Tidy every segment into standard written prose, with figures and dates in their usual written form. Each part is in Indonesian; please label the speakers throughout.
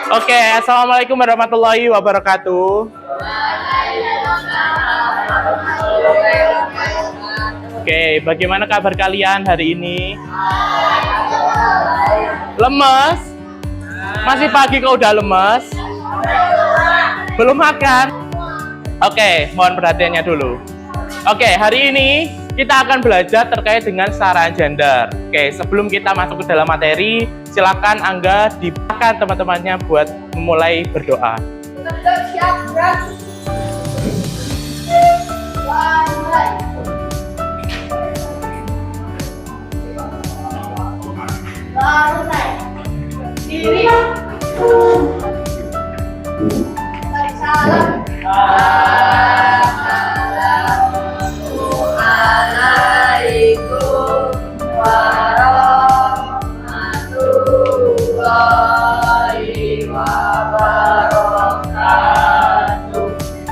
Speaker 1: Oke, assalamualaikum warahmatullahi wabarakatuh. Oke, bagaimana kabar kalian hari ini? Lemes? Masih pagi kok udah lemes? Belum makan? Oke, mohon perhatiannya dulu. Oke, hari ini kita akan belajar terkait dengan kesetaraan gender. Oke, sebelum kita masuk ke dalam materi, silakan Angga dipakai teman-temannya buat memulai berdoa.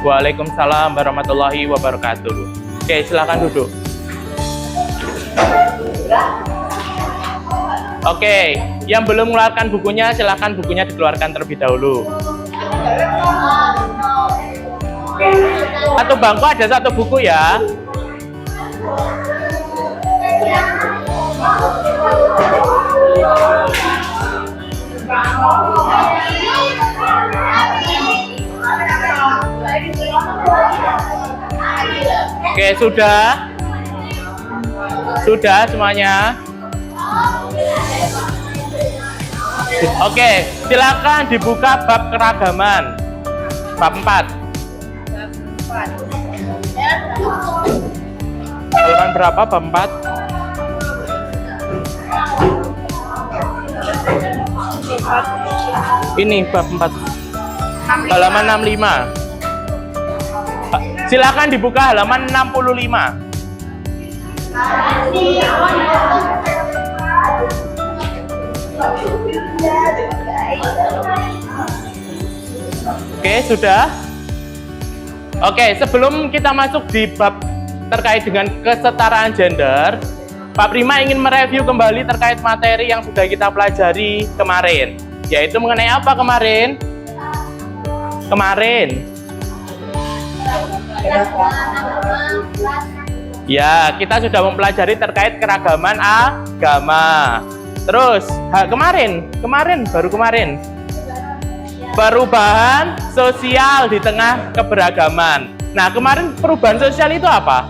Speaker 1: Waalaikumsalam warahmatullahi wabarakatuh. Oke, silakan duduk. Oke, yang belum mengeluarkan bukunya, silakan bukunya dikeluarkan terlebih dahulu. Satu bangku ada satu buku ya. Oke, sudah? Sudah semuanya? Oke, silakan dibuka bab keragaman. Bab 4. Halaman berapa bab 4? Ini bab 4. Halaman 65. Silakan dibuka halaman 65. Oke, sudah? Oke, sebelum kita masuk di bab terkait dengan kesetaraan gender, Pak Prima ingin mereview kembali terkait materi yang sudah kita pelajari kemarin, yaitu mengenai apa kemarin? Ya, kita sudah mempelajari terkait keragaman agama. Terus, baru kemarin. Perubahan sosial di tengah keberagaman. Nah, kemarin perubahan sosial itu apa?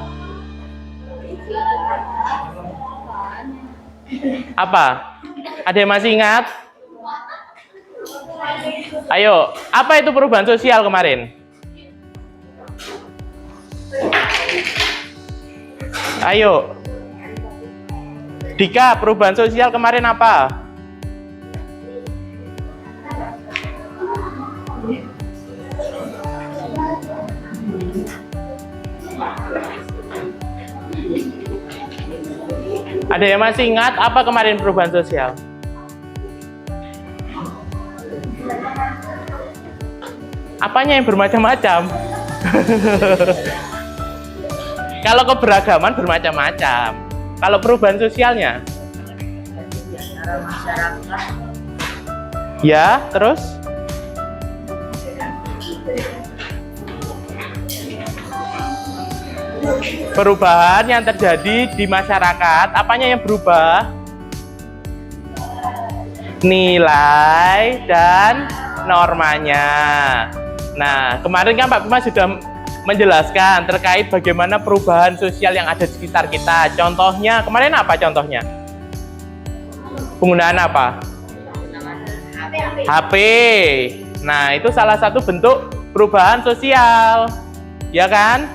Speaker 1: Apa? Ada yang masih ingat? Ayo, apa itu perubahan sosial kemarin? Ayo. Dika, perubahan sosial kemarin apa? Ada yang masih ingat apa kemarin perubahan sosial? Apanya yang bermacam-macam? Kalau keberagaman bermacam-macam. Kalau perubahan sosialnya? Ya, terus? Perubahan yang terjadi di masyarakat, apanya yang berubah? Nilai dan normanya. Nah, kemarin kan Pak Prima sudah menjelaskan terkait bagaimana perubahan sosial yang ada di sekitar kita. Contohnya, kemarin apa contohnya? Penggunaan apa? HP. Nah, itu salah satu bentuk perubahan sosial. Ya kan?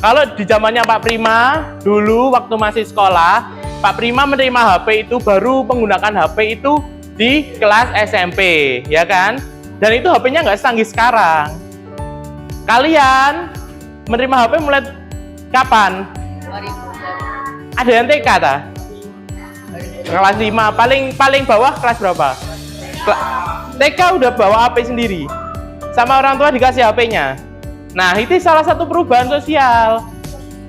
Speaker 1: Kalau di zamannya Pak Prima, dulu waktu masih sekolah, Pak Prima menerima HP itu baru menggunakan HP itu di kelas SMP, ya kan? Dan itu HP-nya nggak secanggih sekarang. Kalian menerima HP mulai kapan? 2000. Ada yang TK ta? Kelas 5, paling bawah kelas berapa? TK udah bawa HP sendiri. Sama orang tua dikasih HP-nya. Nah, itu salah satu perubahan sosial.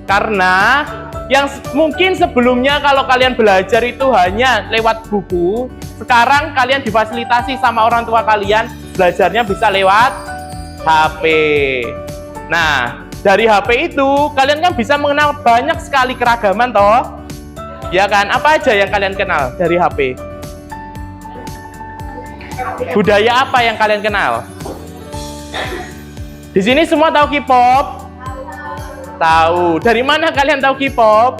Speaker 1: Karena yang mungkin sebelumnya kalau kalian belajar itu hanya lewat buku, sekarang kalian difasilitasi sama orang tua kalian, belajarnya bisa lewat HP. Nah, dari HP itu kalian kan bisa mengenal banyak sekali keragaman toh. Ya kan? Apa aja yang kalian kenal dari HP? Budaya apa yang kalian kenal? Di sini semua tahu K-pop? Tahu. Dari mana kalian tahu K-pop?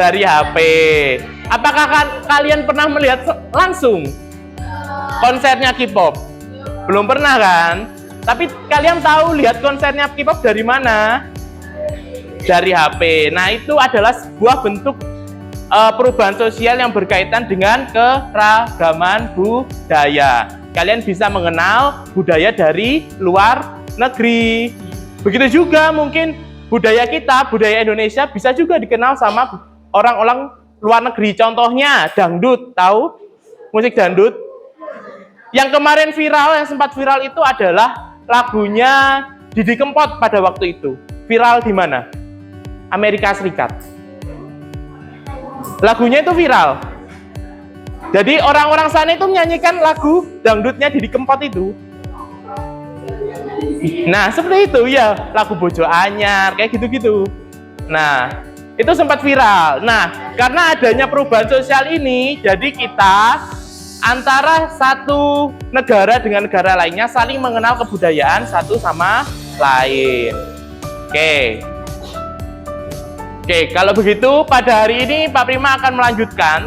Speaker 1: Dari HP. Apakah kalian pernah melihat langsung konsernya K-pop? Belum pernah kan? Tapi kalian tahu lihat konsernya K-pop dari mana? Dari HP. Nah, itu adalah sebuah bentuk perubahan sosial yang berkaitan dengan keragaman budaya. Kalian bisa mengenal budaya dari luar negeri. Begitu juga mungkin budaya kita, budaya Indonesia bisa juga dikenal sama orang-orang luar negeri. Contohnya dangdut, tahu? Musik dangdut. Yang kemarin viral, yang sempat viral itu adalah lagunya Didi Kempot pada waktu itu. Viral di mana? Amerika Serikat. Lagunya itu viral. Jadi orang-orang sana itu menyanyikan lagu dangdutnya Didi Kempot itu. Nah, seperti itu ya, lagu Bojo Anyar, kayak gitu-gitu. Nah, itu sempat viral. Nah, karena adanya perubahan sosial ini, jadi kita antara satu negara dengan negara lainnya saling mengenal kebudayaan satu sama lain. Oke, kalau begitu pada hari ini Pak Prima akan melanjutkan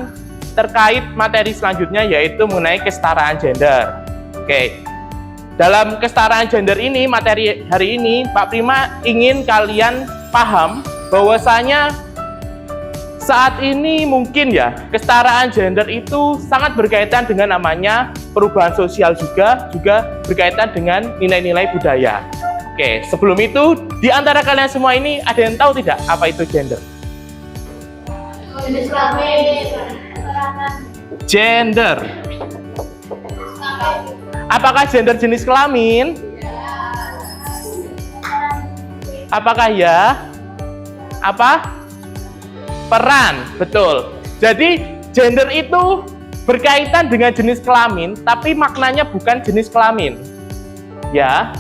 Speaker 1: terkait materi selanjutnya, yaitu mengenai kesetaraan gender. Oke, dalam kesetaraan gender ini, materi hari ini Pak Prima ingin kalian paham bahwasanya saat ini mungkin ya kesetaraan gender itu sangat berkaitan dengan namanya perubahan sosial, juga berkaitan dengan nilai-nilai budaya. Oke, sebelum itu di antara kalian semua ini ada yang tahu tidak apa itu gender? Gender. Apakah gender jenis kelamin? Apakah ya? Apa? Peran, betul. Jadi gender itu berkaitan dengan jenis kelamin, tapi maknanya bukan jenis kelamin. Ya.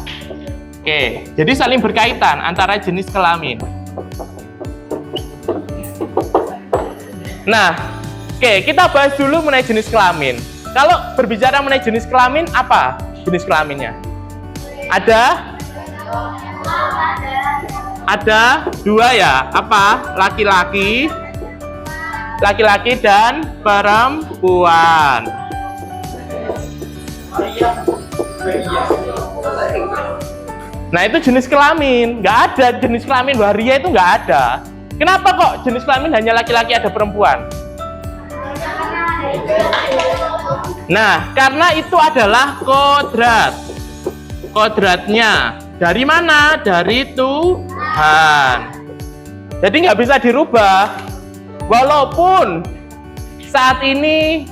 Speaker 1: Oke, jadi saling berkaitan antara jenis kelamin. Nah, oke, kita bahas dulu mengenai jenis kelamin. Kalau berbicara mengenai jenis kelamin, apa jenis kelaminnya? Ada dua ya, apa? Laki-laki dan perempuan. Nah, itu jenis kelamin. Nggak ada jenis kelamin waria, itu nggak ada. Kenapa kok jenis kelamin hanya laki-laki ada perempuan? Nah, karena itu adalah kodrat. Kodratnya dari mana? Dari Tuhan. Jadi nggak bisa dirubah. Walaupun saat ini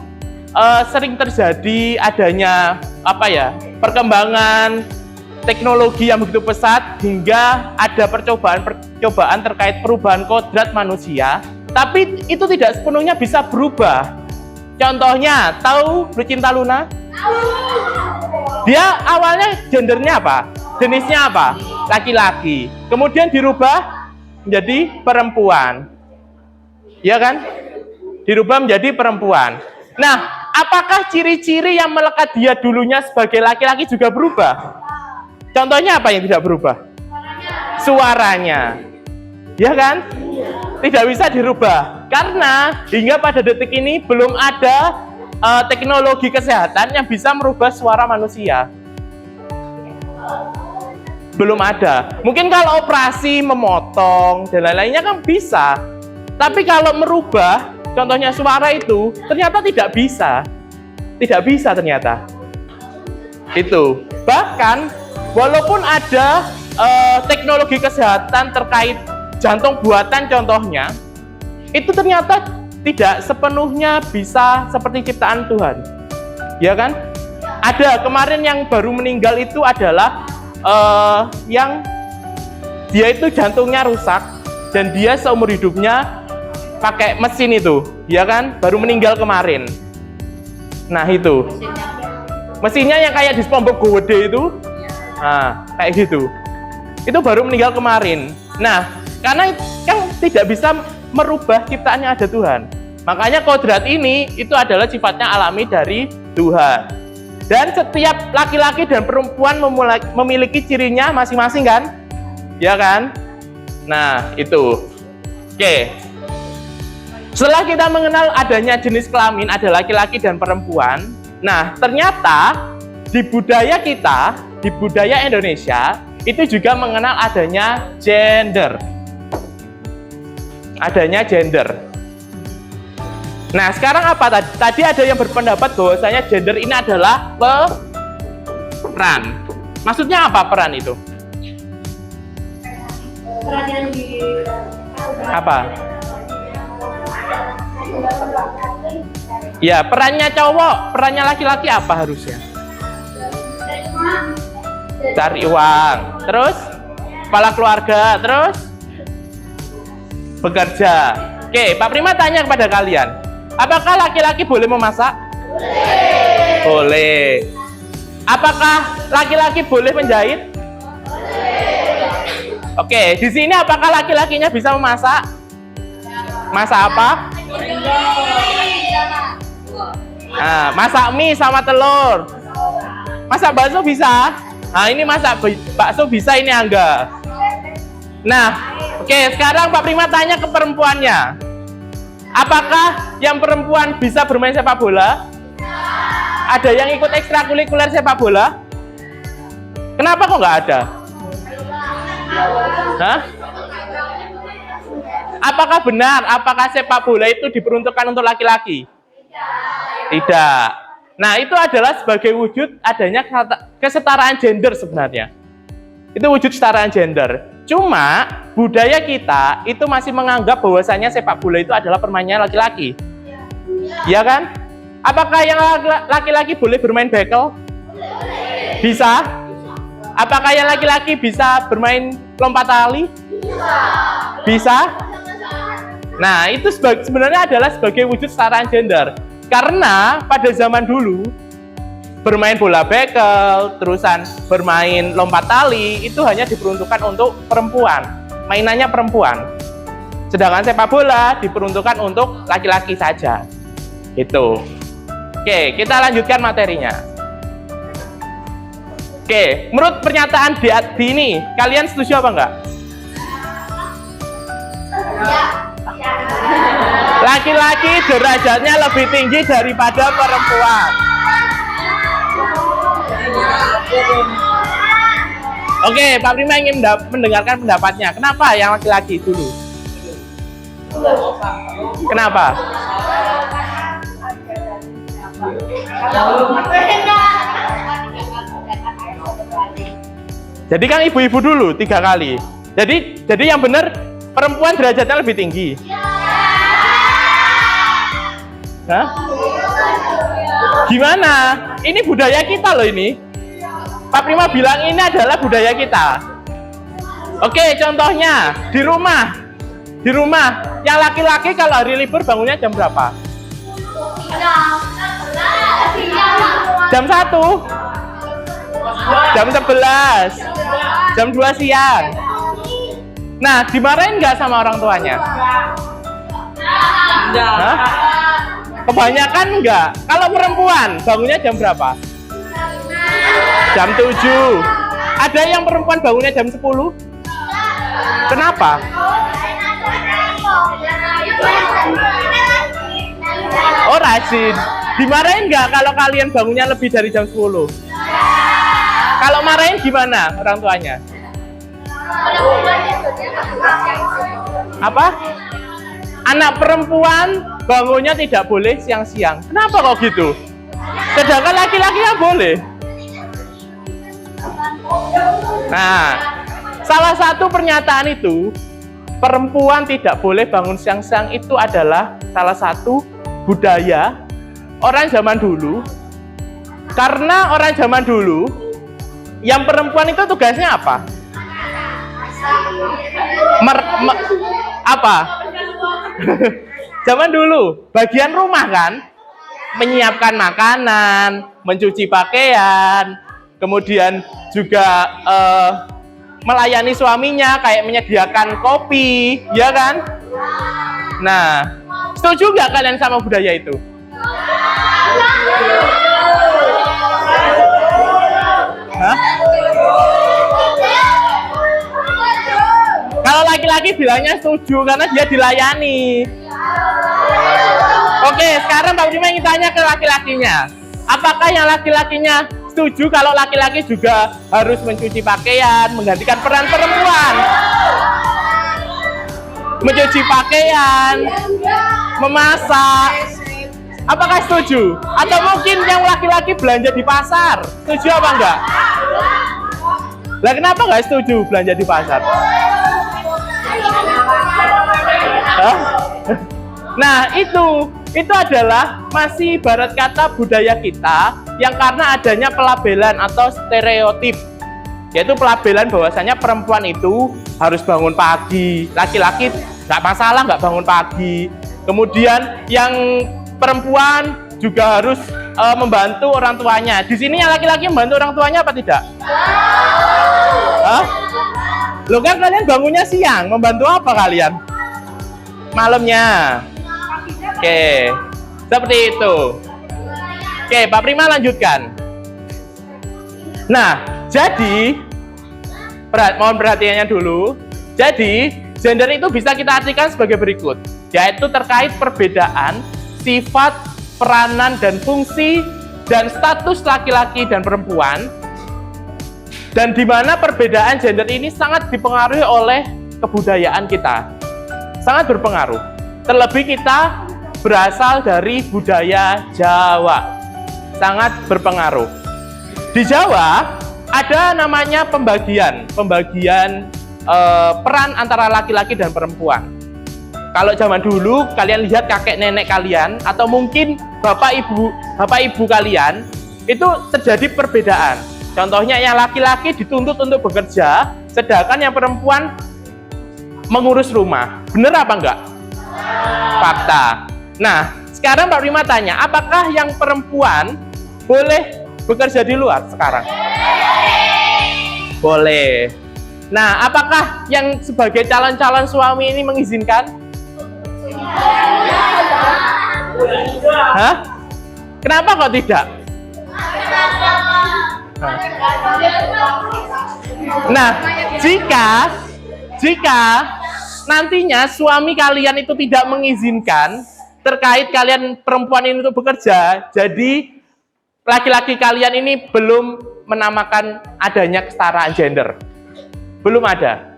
Speaker 1: sering terjadi adanya perkembangan teknologi yang begitu pesat hingga ada percobaan terkait perubahan kodrat manusia, tapi itu tidak sepenuhnya bisa berubah. Contohnya, tahu Lucinta Luna? Dia awalnya gendernya apa? Jenisnya apa? Laki-laki. Kemudian dirubah menjadi perempuan. Ya kan? Dirubah menjadi perempuan. Nah, apakah ciri-ciri yang melekat dia dulunya sebagai laki-laki juga berubah? Contohnya apa yang tidak berubah? Suaranya. Ya kan? Tidak bisa dirubah. Karena hingga pada detik ini belum ada teknologi kesehatan yang bisa merubah suara manusia. Belum ada. Mungkin kalau operasi memotong dan lain-lainnya kan bisa. Tapi kalau merubah, contohnya suara itu, ternyata tidak bisa. Tidak bisa ternyata. Itu. Bahkan walaupun ada teknologi kesehatan terkait jantung buatan contohnya, itu ternyata tidak sepenuhnya bisa seperti ciptaan Tuhan. Ya kan? Ada kemarin yang baru meninggal itu adalah yang dia itu jantungnya rusak dan dia seumur hidupnya pakai mesin itu, ya kan? Baru meninggal kemarin. Nah itu. Mesinnya yang kayak di SpongeBob gede itu. Nah, kayak gitu. Itu baru meninggal kemarin. Nah, karena kan tidak bisa merubah ciptaan yang ada Tuhan. Makanya kodrat ini itu adalah sifatnya alami dari Tuhan. Dan setiap laki-laki dan perempuan memiliki cirinya masing-masing kan? Ya kan? Nah, itu. Oke. Setelah kita mengenal adanya jenis kelamin, ada laki-laki dan perempuan. Nah, ternyata di budaya kita, di budaya Indonesia, itu juga mengenal adanya gender. Adanya gender. Nah, sekarang apa tadi? Tadi ada yang berpendapat bahwasanya gender ini adalah peran. Maksudnya apa peran itu?
Speaker 2: Peran yang di
Speaker 1: Apa? Ya, perannya cowok, perannya laki-laki apa harusnya? Cari uang, terus kepala keluarga, terus bekerja. Oke, Pak Prima tanya kepada kalian, apakah laki-laki boleh memasak? Boleh. Boleh. Apakah laki-laki boleh menjahit? Boleh. Oke, di sini apakah laki-lakinya bisa memasak? Masak apa? Nah, masak mie sama telur. Masak bakso bisa? Nah, ini masak bakso bisa, ini enggak. Nah, oke, sekarang Pak Prima tanya ke perempuannya. Apakah yang perempuan bisa bermain sepak bola? Ada yang ikut ekstrakurikuler sepak bola? Kenapa kok nggak ada? Hah? Apakah benar? Apakah sepak bola itu diperuntukkan untuk laki-laki? Tidak. Nah, itu adalah sebagai wujud adanya kesetaraan gender sebenarnya. Itu wujud kesetaraan gender. Cuma budaya kita itu masih menganggap bahwasanya sepak bola itu adalah permainan laki-laki. Iya kan? Apakah yang laki-laki boleh bermain bekel? Bisa? Apakah yang laki-laki bisa bermain lompat tali? Bisa? Nah, itu sebenarnya adalah sebagai wujud kesetaraan gender. Karena pada zaman dulu bermain bola bekel, terusan bermain lompat tali itu hanya diperuntukkan untuk perempuan. Mainannya perempuan. Sedangkan sepak bola diperuntukkan untuk laki-laki saja. Gitu. Oke, kita lanjutkan materinya. Oke, menurut pernyataan di ini, kalian setuju apa enggak? Laki-laki derajatnya lebih tinggi daripada perempuan. Oke, Pak Prima ingin mendengarkan pendapatnya. Kenapa yang laki-laki dulu? Kenapa? Jadi kan ibu-ibu dulu 3 kali. Jadi yang benar perempuan derajatnya lebih tinggi. Hah? Gimana? Ini budaya kita loh ini. Pak Prima bilang ini adalah budaya kita. Oke, contohnya di rumah yang laki-laki kalau hari libur bangunnya jam berapa? Jam 1, jam 11, jam 2 siang. Nah, dimarahin nggak sama orang tuanya? Hah? Kebanyakan enggak. Kalau perempuan bangunnya jam berapa? Jam 7. Ada yang perempuan bangunnya jam 10? Kenapa? Oh, rajin. Dimarahin nggak kalau kalian bangunnya lebih dari jam 10? Kalau marahin gimana orang tuanya? Apa? Anak perempuan bangunnya tidak boleh siang-siang. Kenapa kok gitu? Sedangkan laki-lakinya boleh. Nah, salah satu pernyataan itu, perempuan tidak boleh bangun siang-siang itu adalah salah satu budaya orang zaman dulu. Karena orang zaman dulu, yang perempuan itu tugasnya apa? Apa? Zaman dulu, bagian rumah kan? menyiapkan makanan, mencuci pakaian, kemudian juga melayani suaminya kayak menyediakan kopi, ya kan? Nah, setuju nggak kalian sama budaya itu? Hah? Kalau laki-laki bilangnya setuju karena dia dilayani. Oke, sekarang Pak Prima ingin tanya ke laki-lakinya. Apakah yang laki-lakinya setuju kalau laki-laki juga harus mencuci pakaian, menggantikan peran perempuan? Mencuci pakaian, memasak. Apakah setuju? Atau mungkin yang laki-laki belanja di pasar? Setuju apa enggak? Lah kenapa enggak setuju belanja di pasar? Hah? Nah, itu adalah masih ibarat kata budaya kita yang karena adanya pelabelan atau stereotip, yaitu pelabelan bahwasanya perempuan itu harus bangun pagi, laki-laki nggak masalah nggak bangun pagi. Kemudian yang perempuan juga harus membantu orang tuanya. Di sini yang laki-laki membantu orang tuanya apa tidak? Hah? Loh kan kalian bangunnya siang, membantu apa kalian? Malamnya. Oke, seperti itu. Oke, Pak Prima lanjutkan. Nah, jadi mohon perhatiannya dulu. Jadi, gender itu bisa kita artikan sebagai berikut, yaitu terkait perbedaan sifat, peranan, dan fungsi, dan status laki-laki dan perempuan, dan di mana perbedaan gender ini sangat dipengaruhi oleh kebudayaan kita. Sangat berpengaruh. Terlebih kita berasal dari budaya Jawa. Sangat berpengaruh. Di Jawa ada namanya pembagian peran antara laki-laki dan perempuan. Kalau zaman dulu kalian lihat kakek nenek kalian atau mungkin bapak ibu kalian, itu terjadi perbedaan. Contohnya yang laki-laki dituntut untuk bekerja, sedangkan yang perempuan mengurus rumah. Bener apa enggak? Fakta. Nah, sekarang Pak Prima tanya, apakah yang perempuan boleh bekerja di luar sekarang? Boleh. Nah, apakah yang sebagai calon-calon suami ini mengizinkan? Hah? Kenapa kok tidak? Nah, jika nantinya suami kalian itu tidak mengizinkan terkait kalian perempuan ini untuk bekerja, jadi laki-laki kalian ini belum menamakan adanya kesetaraan gender. Belum ada.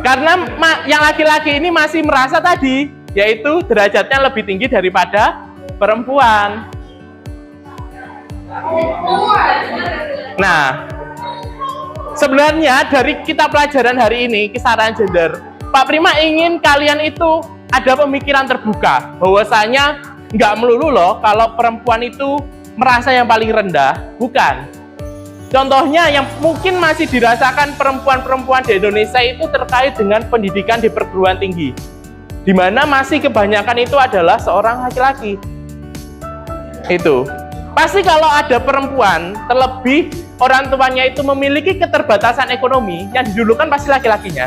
Speaker 1: Karena yang laki-laki ini masih merasa tadi, yaitu derajatnya lebih tinggi daripada perempuan. Nah, sebenarnya dari kita pelajaran hari ini, kesetaraan gender, Pak Prima ingin kalian itu ada pemikiran terbuka, bahwasanya nggak melulu loh kalau perempuan itu merasa yang paling rendah, bukan. Contohnya yang mungkin masih dirasakan perempuan-perempuan di Indonesia itu terkait dengan pendidikan di perguruan tinggi, di mana masih kebanyakan itu adalah seorang laki-laki. Itu pasti kalau ada perempuan, terlebih orang tuanya itu memiliki keterbatasan ekonomi, yang didulukan pasti laki-lakinya.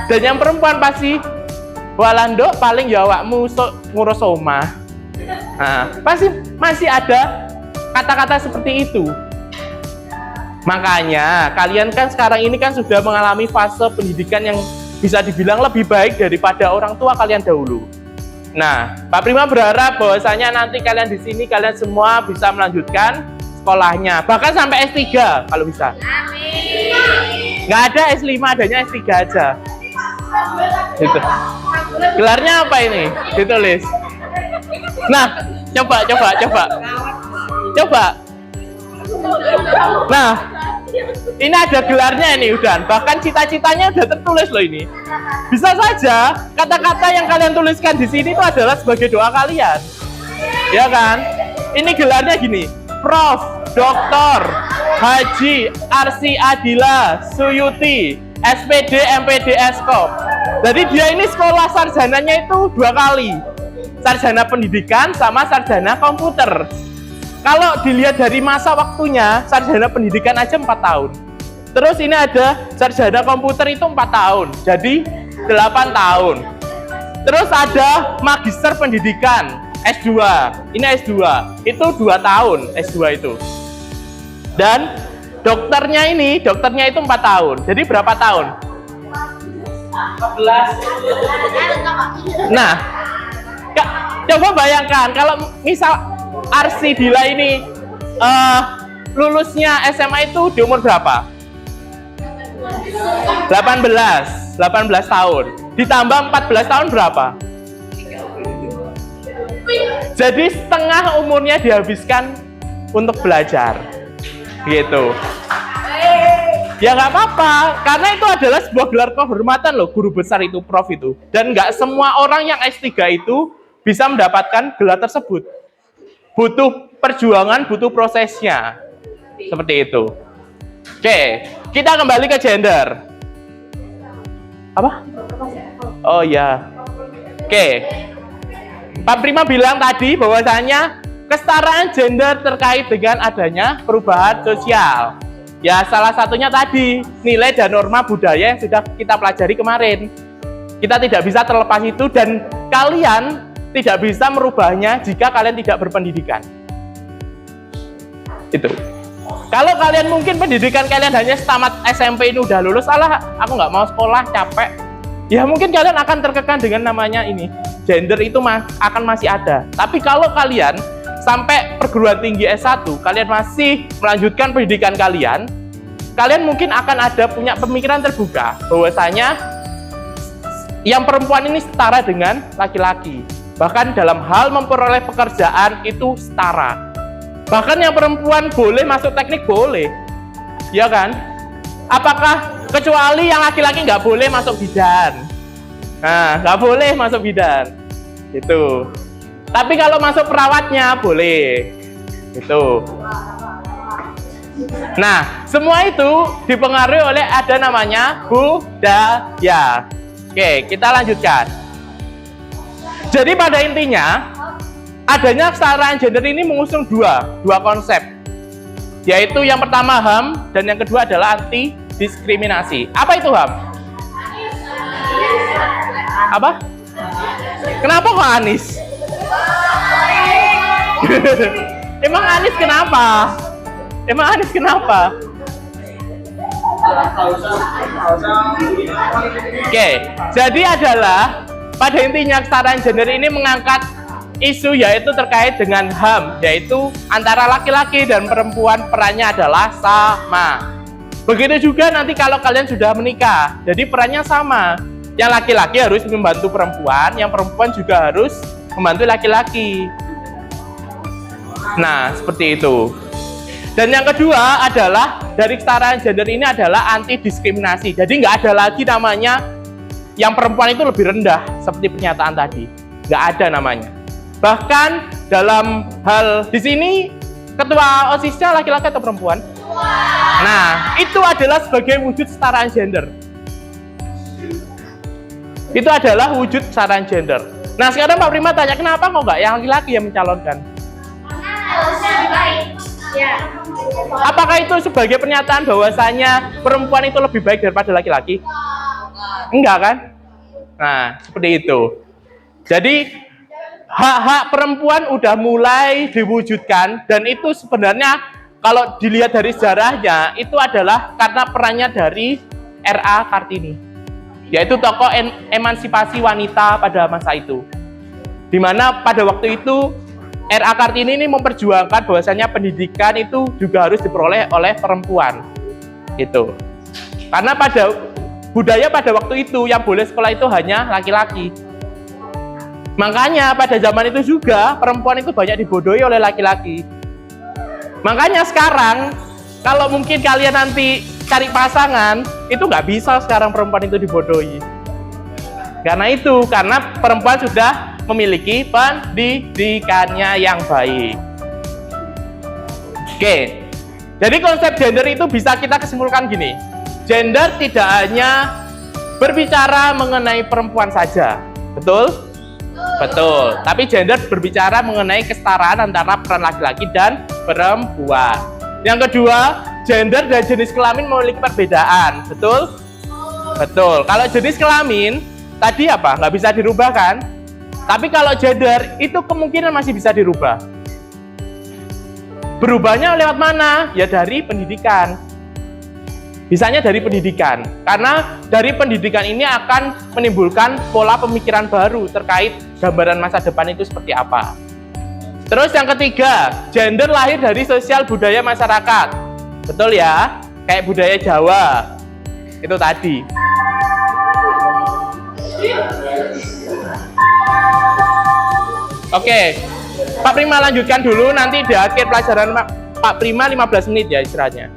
Speaker 1: Dan yang perempuan pasti walandok paling ya awakmu ngurus omah. Nah, pasti masih ada kata-kata seperti itu. Makanya kalian kan sekarang ini kan sudah mengalami fase pendidikan yang bisa dibilang lebih baik daripada orang tua kalian dahulu. Nah, Pak Prima berharap bahwasanya nanti kalian di sini kalian semua bisa melanjutkan sekolahnya, bahkan sampai S3 kalau bisa. Amin. Nggak ada S5, adanya S3 aja. Gitu. Gelarnya apa ini? Ditulis. Nah, coba. Nah, ini ada gelarnya ini udah. Bahkan cita-citanya udah tertulis loh ini. Bisa saja kata-kata yang kalian tuliskan di sini itu adalah sebagai doa kalian. Ya kan? Ini gelarnya gini. Prof. Dr. Haji Arsi Adila Suyuti SPD MPD Eskop. Jadi dia ini sekolah sarjananya itu 2 kali. sarjana pendidikan sama sarjana komputer. Kalau dilihat dari masa waktunya, sarjana pendidikan aja 4 tahun. Terus ini ada sarjana komputer itu 4 tahun, jadi 8 tahun. Terus ada magister pendidikan, S2. Ini S2, itu 2 tahun S2 itu. Dan dokternya itu 4 tahun. Jadi berapa tahun? 14. Nah, coba bayangkan kalau misal Arsi Dila ini lulusnya SMA itu di umur berapa? 18 tahun. Ditambah 14 tahun berapa? Jadi setengah umurnya dihabiskan untuk belajar. Gitu. Ya nggak apa-apa, karena itu adalah sebuah gelar kehormatan loh, guru besar itu, prof itu. Dan nggak semua orang yang S3 itu bisa mendapatkan gelar tersebut. Butuh perjuangan, butuh prosesnya. Seperti itu. Oke, kita kembali ke gender. Apa? Oh ya. Oke. Pak Prima bilang tadi bahwasanya kesetaraan gender terkait dengan adanya perubahan sosial. Ya, salah satunya tadi, nilai dan norma budaya yang sudah kita pelajari kemarin. Kita tidak bisa terlepas itu, dan kalian tidak bisa merubahnya jika kalian tidak berpendidikan. Itu. Kalau kalian mungkin pendidikan kalian hanya tamat SMP ini udah lulus, alah aku nggak mau sekolah, capek. Ya mungkin kalian akan terkekang dengan namanya ini. Gender itu akan masih ada. Tapi kalau kalian sampai perguruan tinggi S1, kalian masih melanjutkan pendidikan kalian mungkin akan ada punya pemikiran terbuka bahwasanya yang perempuan ini setara dengan laki-laki. Bahkan dalam hal memperoleh pekerjaan itu setara. Bahkan yang perempuan boleh masuk teknik, boleh. Ya kan? Apakah kecuali yang laki-laki nggak boleh masuk bidan? Nah, nggak boleh masuk bidan. Itu. Tapi kalau masuk perawatnya boleh. Itu. Nah, semua itu dipengaruhi oleh ada namanya budaya. Oke, kita lanjutkan. Jadi pada intinya, adanya kesetaraan gender ini mengusung dua konsep. Yaitu yang pertama HAM dan yang kedua adalah anti diskriminasi. Apa itu HAM? Apa? Kenapa kok Anis? Emang Anis kenapa? Oke, jadi adalah pada intinya kesetaraan gender ini mengangkat isu yaitu terkait dengan HAM, yaitu antara laki-laki dan perempuan perannya adalah sama. Begitu juga nanti kalau kalian sudah menikah, jadi perannya sama. Yang laki-laki harus membantu perempuan, yang perempuan juga harus membantu laki-laki. Nah, seperti itu. Dan yang kedua adalah dari kesetaraan gender ini adalah anti diskriminasi. Jadi nggak ada lagi namanya yang perempuan itu lebih rendah seperti pernyataan tadi. Nggak ada namanya. Bahkan dalam hal di sini ketua OSIS-nya laki-laki atau perempuan? Nah, itu adalah sebagai wujud kesetaraan gender. Itu adalah wujud kesetaraan gender. Nah, sekarang Pak Prima tanya, kenapa kok nggak yang laki-laki yang mencalonkan? Apakah itu sebagai pernyataan bahwasanya perempuan itu lebih baik daripada laki-laki? Enggak kan? Nah, seperti itu. Jadi hak-hak perempuan udah mulai diwujudkan, dan itu sebenarnya kalau dilihat dari sejarahnya itu adalah karena perannya dari R.A. Kartini, yaitu tokoh emansipasi wanita pada masa itu, dimana pada waktu itu R.A. Kartini ini memperjuangkan bahwasanya pendidikan itu juga harus diperoleh oleh perempuan. Itu karena pada budaya pada waktu itu yang boleh sekolah itu hanya laki-laki. Makanya pada zaman itu juga perempuan itu banyak dibodohi oleh laki-laki. Makanya sekarang kalau mungkin kalian nanti cari pasangan, itu nggak bisa sekarang perempuan itu dibodohi. Karena perempuan sudah memiliki pendidikannya yang baik. Oke, jadi konsep gender itu bisa kita kesimpulan gini. Gender tidak hanya berbicara mengenai perempuan saja, betul? Betul. Tapi gender berbicara mengenai kesetaraan antara peran laki-laki dan perempuan. Yang kedua, gender dan jenis kelamin memiliki perbedaan. Betul? Betul. Kalau jenis kelamin tadi apa? Nggak bisa dirubah kan? Tapi kalau gender itu kemungkinan masih bisa dirubah. Berubahnya lewat mana? Ya dari pendidikan. Bisanya dari pendidikan. Karena dari pendidikan ini akan menimbulkan pola pemikiran baru terkait gambaran masa depan itu seperti apa. Terus yang ketiga, gender lahir dari sosial budaya masyarakat. Betul ya? Kayak budaya Jawa. Itu tadi. Oke. Pak Prima lanjutkan dulu, nanti di akhir pelajaran Pak Prima 15 menit ya istirahatnya.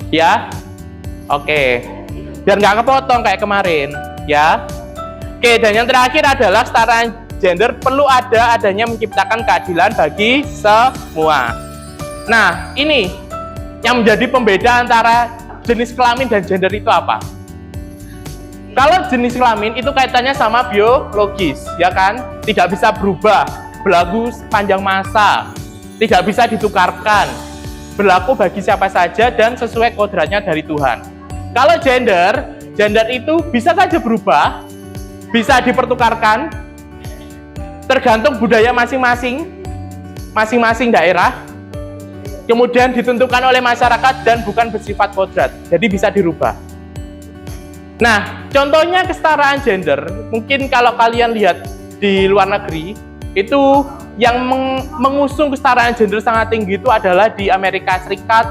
Speaker 1: Ya, oke, biar nggak kepotong kayak kemarin, ya. Oke, dan yang terakhir adalah kesetaraan gender perlu adanya menciptakan keadilan bagi semua. Nah, ini yang menjadi pembeda antara jenis kelamin dan gender itu apa? Kalau jenis kelamin itu kaitannya sama biologis, ya kan? Tidak bisa berubah, berlaku sepanjang masa, tidak bisa ditukarkan, berlaku bagi siapa saja dan sesuai kodratnya dari Tuhan. Kalau gender itu bisa saja berubah, bisa dipertukarkan, tergantung budaya masing-masing daerah, kemudian ditentukan oleh masyarakat dan bukan bersifat kodrat, jadi bisa dirubah. Nah, contohnya kesetaraan gender, mungkin kalau kalian lihat di luar negeri, itu yang mengusung kesetaraan gender sangat tinggi itu adalah di Amerika Serikat,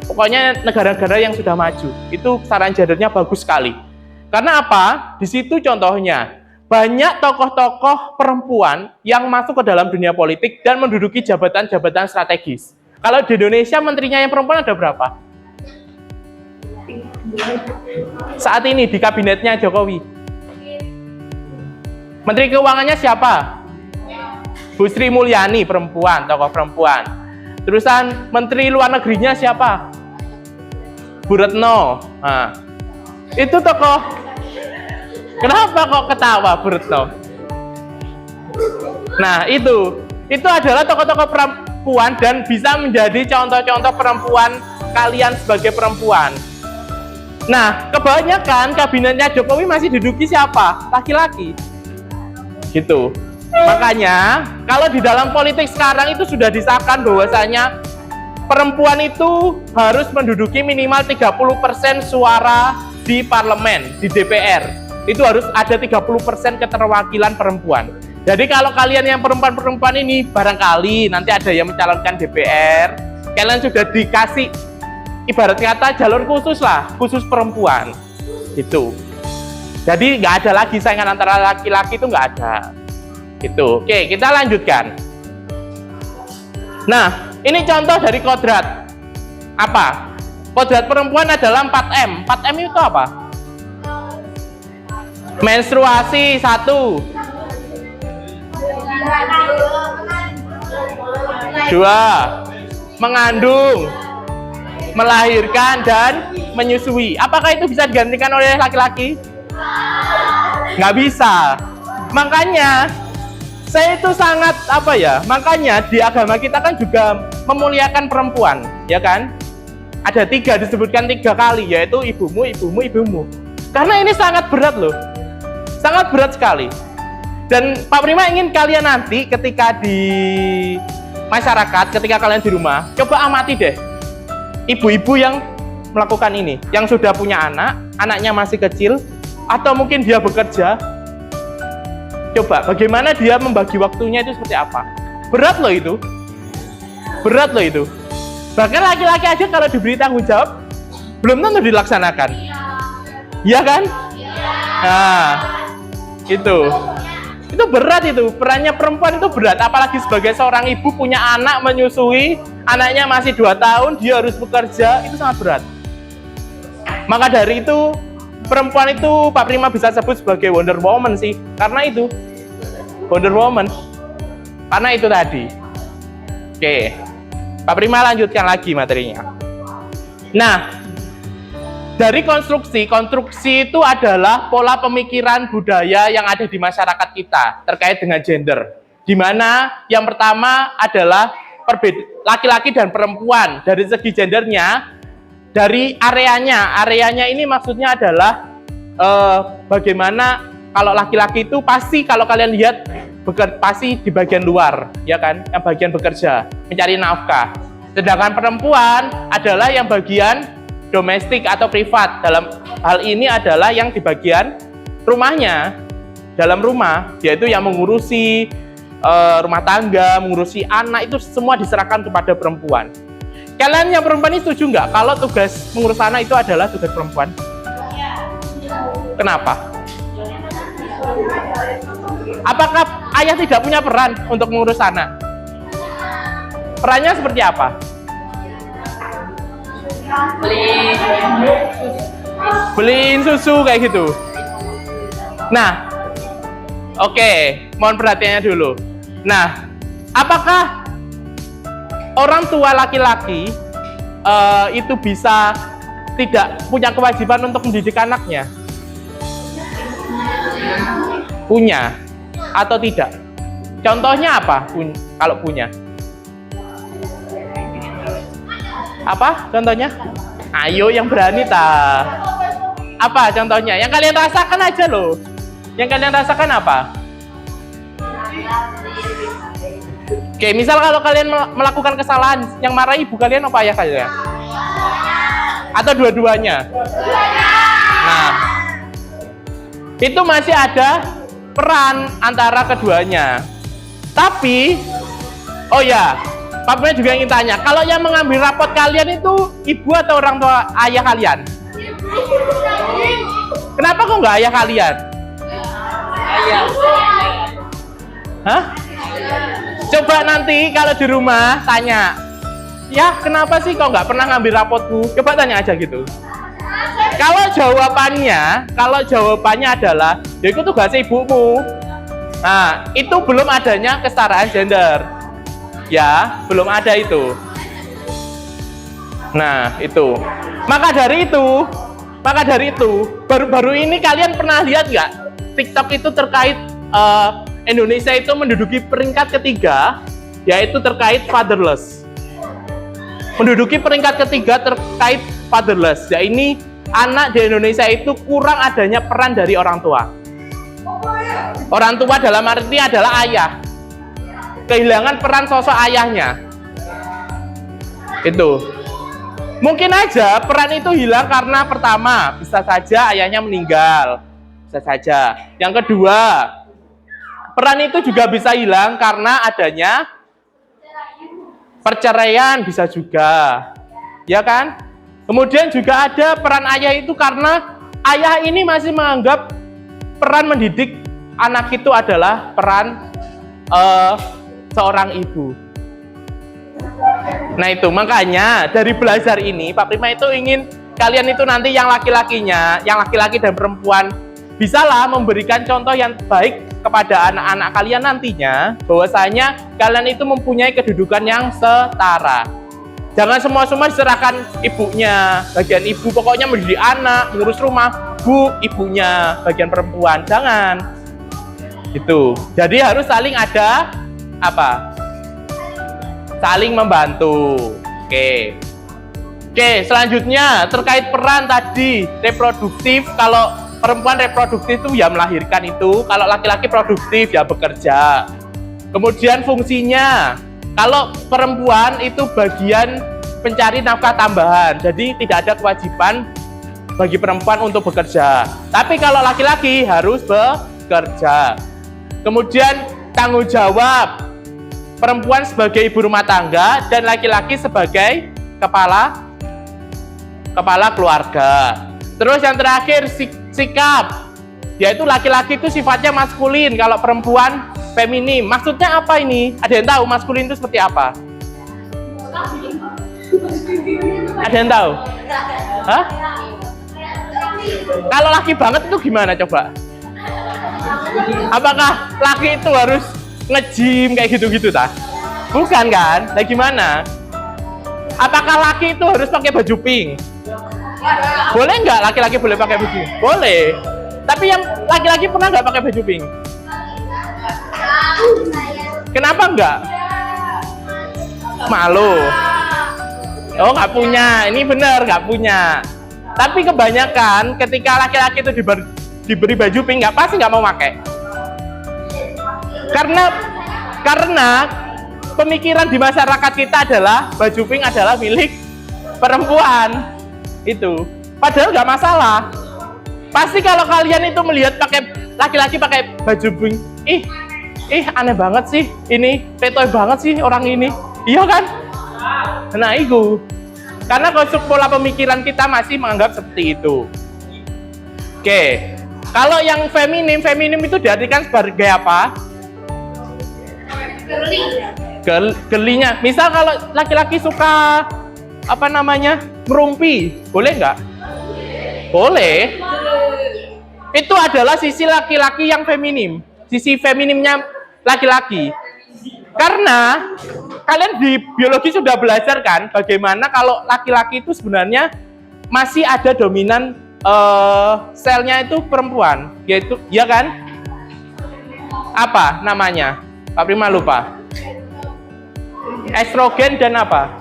Speaker 1: pokoknya negara-negara yang sudah maju. Itu kesetaraan gendernya bagus sekali. Karena apa? Di situ contohnya, banyak tokoh-tokoh perempuan yang masuk ke dalam dunia politik dan menduduki jabatan-jabatan strategis. Kalau di Indonesia, menterinya yang perempuan ada berapa? Saat ini di kabinetnya Jokowi. Menteri Keuangannya siapa? Bu Sri Mulyani, perempuan, tokoh perempuan. Terusan Menteri Luar Negerinya siapa? Bu Retno. Nah, itu tokoh. Kenapa kok ketawa Bu Retno? Nah, itu adalah tokoh-tokoh perempuan dan bisa menjadi contoh-contoh perempuan kalian sebagai perempuan. Nah, kebanyakan kabinetnya Jokowi masih diduduki siapa? Laki-laki. Gitu. Makanya, kalau di dalam politik sekarang itu sudah disahkan bahwasanya perempuan itu harus menduduki minimal 30% suara di parlemen, di DPR. Itu harus ada 30% keterwakilan perempuan. Jadi kalau kalian yang perempuan-perempuan ini, barangkali nanti ada yang mencalonkan DPR, kalian sudah dikasih ibarat kata jalur khusus lah, khusus perempuan. Gitu. Jadi nggak ada lagi saingan antara laki-laki, itu nggak ada. Gitu. Oke, kita lanjutkan. Nah, ini contoh dari kodrat. Apa? Kodrat perempuan adalah 4M. 4M itu apa? Menstruasi 1, 2, mengandung, melahirkan, dan menyusui. Apakah itu bisa digantikan oleh laki-laki? Nggak bisa. Makanya saya itu sangat makanya di agama kita kan juga memuliakan perempuan, ya kan? Ada 3, disebutkan 3 kali, yaitu ibumu, ibumu, ibumu. Karena ini sangat berat loh, sangat berat sekali. Dan Pak Prima ingin kalian nanti ketika di masyarakat, ketika kalian di rumah, coba amati deh ibu-ibu yang melakukan ini, yang sudah punya anak, anaknya masih kecil, atau mungkin dia bekerja. Coba, bagaimana dia membagi waktunya itu seperti apa? Berat loh itu. Berat loh itu. Bahkan laki-laki aja kalau diberi tanggung jawab, belum tentu dilaksanakan. Iya kan? Nah, itu berat itu. Perannya perempuan itu berat. Apalagi sebagai seorang ibu punya anak, menyusui, anaknya masih 2 tahun, dia harus bekerja, itu sangat berat. Maka dari itu, perempuan itu Pak Prima bisa sebut sebagai Wonder Woman sih, karena itu Wonder Woman, karena itu tadi. Oke, Pak Prima lanjutkan lagi materinya. Nah, dari konstruksi itu adalah pola pemikiran budaya yang ada di masyarakat kita terkait dengan gender. Di mana yang pertama adalah laki-laki dan perempuan dari segi gendernya, dari areanya ini maksudnya adalah bagaimana kalau laki-laki itu pasti kalau kalian lihat pasti di bagian luar, ya kan, yang bagian bekerja, mencari nafkah. Sedangkan perempuan adalah yang bagian domestik atau privat. Dalam hal ini adalah yang di bagian rumahnya, dalam rumah, yaitu yang mengurusi rumah tangga, mengurusi anak, itu semua diserahkan kepada perempuan. Kalian yang perempuan ini setuju nggak kalau tugas mengurus anak itu adalah tugas perempuan? Kenapa? Apakah ayah tidak punya peran untuk mengurus anak? Perannya seperti apa? Beliin susu kayak gitu. Nah, oke, mohon perhatiannya dulu. Nah, apakah orang tua laki-laki itu bisa tidak punya kewajiban untuk mendidik anaknya? Punya atau tidak? Contohnya apa kalau punya? Apa contohnya? Ayo yang berani Apa contohnya? Yang kalian rasakan aja loh. Yang kalian rasakan apa? Oke, misal kalau kalian melakukan kesalahan, yang marah ibu kalian apa ayah kalian? Atau dua-duanya? Nah, itu masih ada peran antara keduanya. Tapi, oh ya, Pak Prima juga ingin tanya, kalau yang mengambil rapot kalian itu ibu atau orang tua ayah kalian? Kenapa kok nggak ayah kalian? Ayah. Hah? Coba nanti kalau di rumah tanya, ya kenapa sih kok nggak pernah ngambil rapotku? Coba tanya aja gitu. Kalau jawabannya adalah, ya itu tugas ibumu. Nah, itu belum adanya kesetaraan gender. Ya, belum ada itu. Nah, itu. Maka dari itu, baru-baru ini kalian pernah lihat nggak TikTok itu terkait Indonesia itu menduduki peringkat ketiga, yaitu terkait fatherless. Menduduki peringkat ketiga terkait fatherless. Ya, ini anak di Indonesia itu kurang adanya peran dari orang tua. Orang tua dalam arti adalah ayah. Kehilangan peran sosok ayahnya. Itu. Mungkin aja peran itu hilang karena pertama, bisa saja ayahnya meninggal. Bisa saja. Yang kedua, peran itu juga bisa hilang karena adanya perceraian, bisa juga. Ya kan? Kemudian juga ada peran ayah itu karena ayah ini masih menganggap peran mendidik anak itu adalah peran seorang ibu. Nah itu, makanya dari belajar ini Pak Prima itu ingin kalian itu nanti yang laki-laki dan perempuan bisalah memberikan contoh yang baik kepada anak-anak kalian nantinya, bahwasanya kalian itu mempunyai kedudukan yang setara. Jangan semua diserahkan ibunya, bagian ibu pokoknya mendidik anak, mengurus rumah, ibunya bagian perempuan, jangan. Itu. Jadi harus saling ada apa? Saling membantu. Oke, selanjutnya terkait peran tadi reproduktif. Kalau perempuan reproduktif itu ya melahirkan itu, kalau laki-laki produktif ya bekerja. Kemudian fungsinya, kalau perempuan itu bagian pencari nafkah tambahan, jadi tidak ada kewajiban bagi perempuan untuk bekerja. Tapi kalau laki-laki harus bekerja. Kemudian tanggung jawab, perempuan sebagai ibu rumah tangga dan laki-laki sebagai kepala keluarga. Terus yang terakhir sikap, yaitu laki-laki itu sifatnya maskulin, kalau perempuan feminim. Maksudnya apa ini? Ada yang tahu maskulin itu seperti apa? Ada yang tahu? Hah? Kalau laki banget itu gimana coba? Apakah laki itu harus nge-gym kayak gitu-gitu ta? Bukan kan? Nah gimana? Apakah laki itu harus pakai baju pink? Boleh nggak laki-laki boleh pakai baju? Boleh. Tapi yang laki-laki pernah nggak pakai baju pink? Kenapa nggak? Malu. Oh, nggak punya. Ini bener nggak punya. Tapi kebanyakan ketika laki-laki itu diberi baju pink, pasti nggak mau pakai. Karena pemikiran di masyarakat kita adalah baju pink adalah milik perempuan. Itu. Padahal nggak masalah. Pasti kalau kalian itu melihat laki-laki pakai baju pink, aneh banget sih, ini petoy banget sih orang ini. Iya kan? Nah, itu. Karena konsep pola pemikiran kita masih menganggap seperti itu. Oke. Kalau yang feminim itu diartikan sebagai apa? Gelinya. Misal kalau laki-laki suka ngerumpi, boleh nggak? Boleh. Itu adalah sisi laki-laki yang feminim. Sisi feminimnya laki-laki. Karena kalian di biologi sudah belajar kan bagaimana kalau laki-laki itu sebenarnya masih ada dominan selnya itu perempuan, yaitu, ya kan? Apa namanya? Pak Prima lupa. Estrogen dan apa?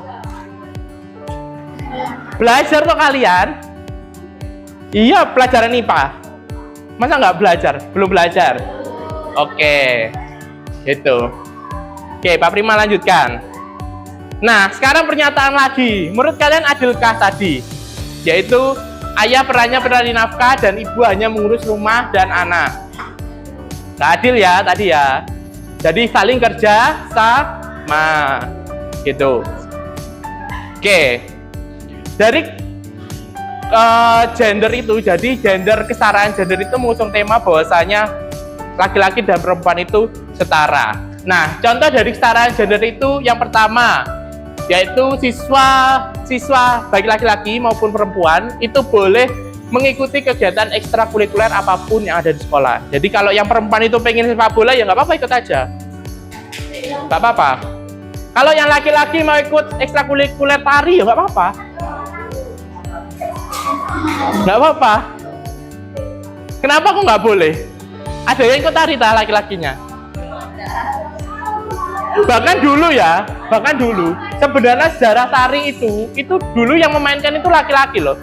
Speaker 1: Belajar tuh kalian? Iya, pelajaran IPA. Masa nggak belajar? Belum belajar? Oke, gitu. Oke, Pak Prima lanjutkan. Nah, sekarang pernyataan lagi. Menurut kalian adilkah tadi? Yaitu ayah perannya mencari nafkah dan ibu hanya mengurus rumah dan anak. Nggak adil ya tadi ya. Jadi saling kerja sama. Gitu. Oke. Dari gender itu, jadi kesetaraan gender itu mengusung tema bahwasanya laki-laki dan perempuan itu setara. Nah, contoh dari kesetaraan gender itu yang pertama, yaitu siswa baik laki-laki maupun perempuan itu boleh mengikuti kegiatan ekstrakurikuler apapun yang ada di sekolah. Jadi kalau yang perempuan itu pengen sepak bola, ya nggak apa-apa, ikut aja. Nggak apa-apa. Kalau yang laki-laki mau ikut ekstrakurikuler tari, ya nggak apa-apa. Nggak apa-apa. Kenapa kok nggak boleh? Ada yang ikut tari laki-lakinya? Bahkan dulu sebenarnya sejarah tari itu dulu yang memainkan itu laki-laki loh.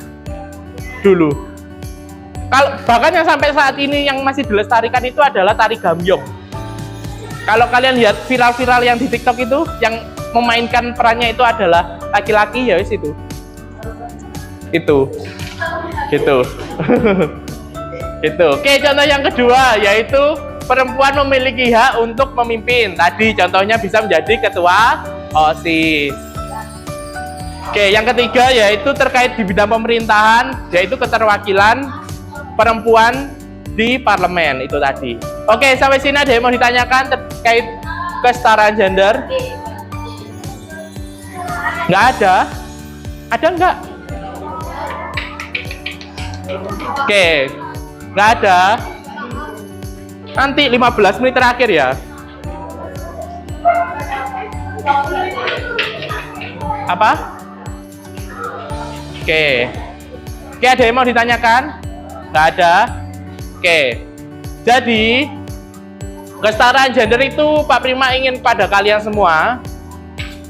Speaker 1: Dulu. Bahkan yang sampai saat ini yang masih dilestarikan itu adalah tari gambyong. Kalau kalian lihat viral-viral yang di TikTok itu, yang memainkan perannya itu adalah laki-laki, ya wis itu. Itu. Gitu. Gitu. Oke, contoh yang kedua yaitu perempuan memiliki hak untuk memimpin. Tadi contohnya bisa menjadi ketua OSIS. Oke, yang ketiga yaitu terkait di bidang pemerintahan, yaitu keterwakilan perempuan di parlemen itu tadi. Oke, sampai sini ada yang mau ditanyakan terkait kesetaraan gender? Nggak ada? Ada nggak? Oke, nggak ada. Nanti 15 menit terakhir ya. Apa? Oke, ada yang mau ditanyakan? Nggak ada? Oke, jadi kesetaraan gender itu Pak Prima ingin pada kalian semua,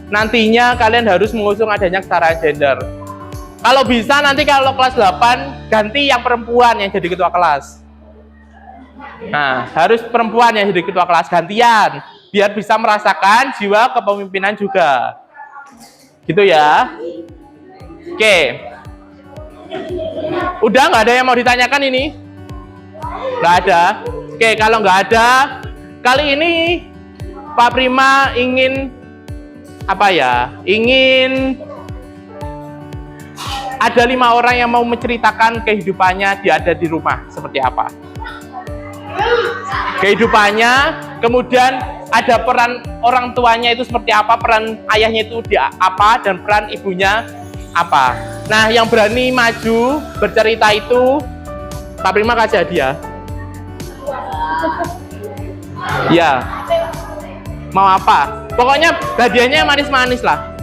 Speaker 1: nantinya kalian harus mengusung adanya kesetaraan gender. Kalau bisa nanti kalau kelas 8 ganti yang perempuan yang jadi ketua kelas. Nah, harus perempuan yang jadi ketua kelas gantian, biar bisa merasakan jiwa kepemimpinan juga. Gitu ya. Oke. Udah nggak ada yang mau ditanyakan ini? Nggak ada. Oke, kalau nggak ada, kali ini Pak Prima ingin apa ya? Ingin ada 5 orang yang mau menceritakan kehidupannya dia ada di rumah seperti apa. Kehidupannya, kemudian ada peran orang tuanya itu seperti apa, peran ayahnya itu apa, dan peran ibunya apa. Nah, yang berani maju bercerita itu Pak Prima kasih hadiah. Ya, mau apa? Pokoknya hadiahnya manis-manis lah.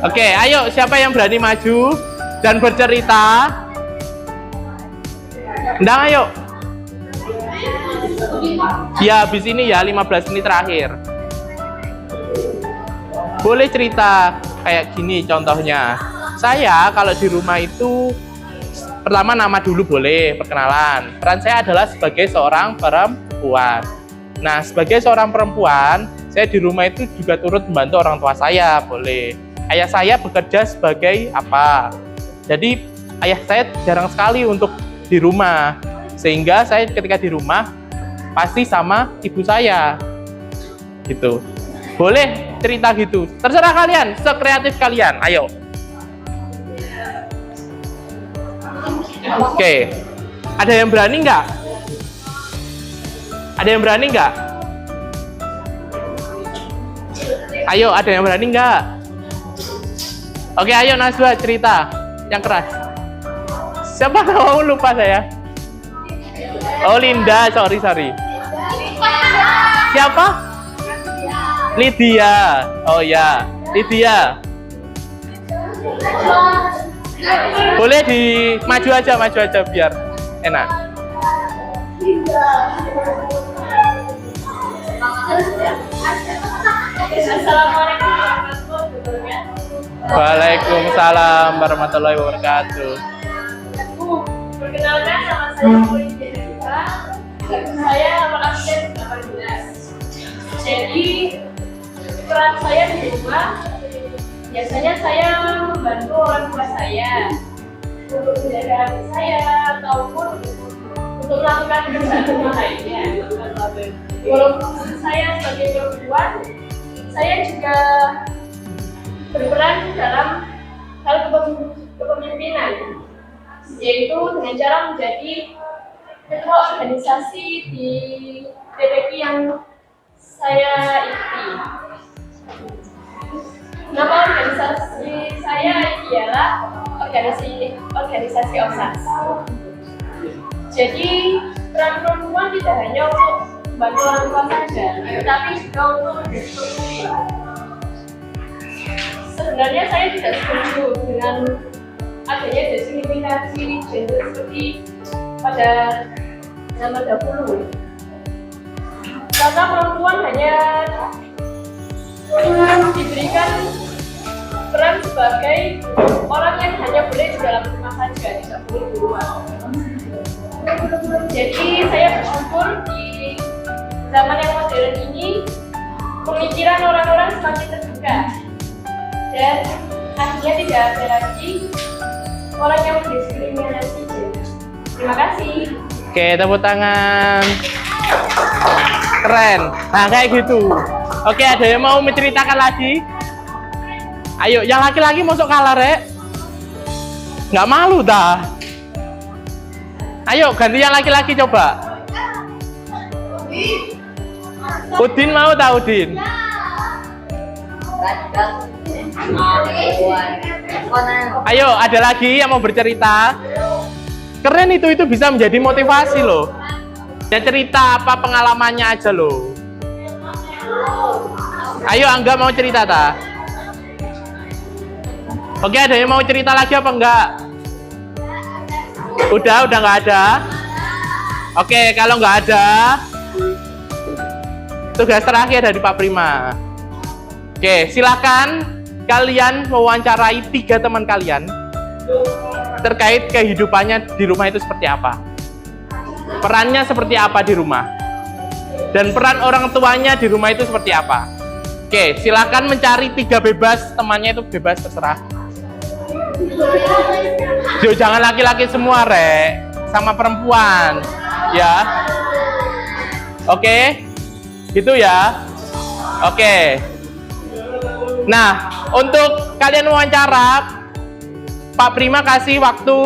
Speaker 1: Oke, ayo siapa yang berani maju dan bercerita? Ndang, ayo. Ya, habis ini ya 15 menit terakhir. Boleh cerita kayak gini contohnya. Saya kalau di rumah itu pertama nama dulu boleh, perkenalan. Peran saya adalah sebagai seorang perempuan. Nah, sebagai seorang perempuan, saya di rumah itu juga turut membantu orang tua saya, boleh. Ayah saya bekerja sebagai apa? Jadi, ayah saya jarang sekali untuk di rumah. Sehingga saya ketika di rumah, pasti sama ibu saya. Gitu. Boleh cerita gitu. Terserah kalian, sekreatif kalian. Ayo. Oke. Ada yang berani nggak? Ada yang berani nggak? Ayo, ada yang berani nggak? Oke, ayo Najwa cerita yang keras. Siapa tahu lupa saya? Oh, Linda, sorry. Siapa? Lydia. Oh ya, Lydia. Boleh maju aja biar enak. Waalaikumsalam warahmatullahi wabarakatuh.
Speaker 2: Perkenalkan, nama saya Lydia Dewa. Saya anak absen 18. Jadi peran saya di rumah biasanya saya membantu orang tua saya untuk menjaga anak saya ataupun untuk melakukan pekerjaan rumah lainnya. Walaupun saya sebagai perempuan, saya juga berperan dalam hal kepemimpinan, yaitu dengan cara menjadi ketua organisasi di PPK yang saya ikuti. Nama organisasi saya ialah organisasi OSAS. Jadi peran perempuan tidak hanya untuk membantu orang tua saja, tetapi juga untuk mendiskriminasi. Sebenarnya saya tidak setuju dengan adanya diskriminasi gender seperti pada zaman dahulu. Karena perempuan hanya diberikan peran sebagai orang yang hanya boleh di dalam rumah saja, tidak boleh di luar. Jadi saya bersyukur di zaman yang modern ini pemikiran orang-orang semakin terbuka dan akhirnya tidak ada lagi orang yang mendiskriminasi gender. Terima kasih.
Speaker 1: Oke, tepuk tangan. Keren. Nah, kayak gitu. Oke, ada yang mau menceritakan lagi? Ayo, yang laki-laki masuk kalah, Rek. Nggak malu dah. Ayo, ganti yang laki-laki coba. Udin mau tak, Udin? Ayo, ada lagi yang mau bercerita? Keren itu bisa menjadi motivasi loh. Ya cerita apa pengalamannya aja loh. Ayo, Angga mau cerita tak? Oke, ada yang mau cerita lagi apa enggak? Udah nggak ada. Oke, kalau nggak ada, tugas terakhir dari Pak Prima. Oke, silakan kalian mewawancarai 3 teman kalian terkait kehidupannya di rumah itu seperti apa. Perannya seperti apa di rumah. Dan peran orang tuanya di rumah itu seperti apa. Oke, silakan mencari 3 bebas, temannya itu bebas terserah. Jangan laki-laki semua, Rek. Sama perempuan. Ya. Oke. Gitu ya. Oke. Nah, untuk kalian wawancara, Pak Prima kasih waktu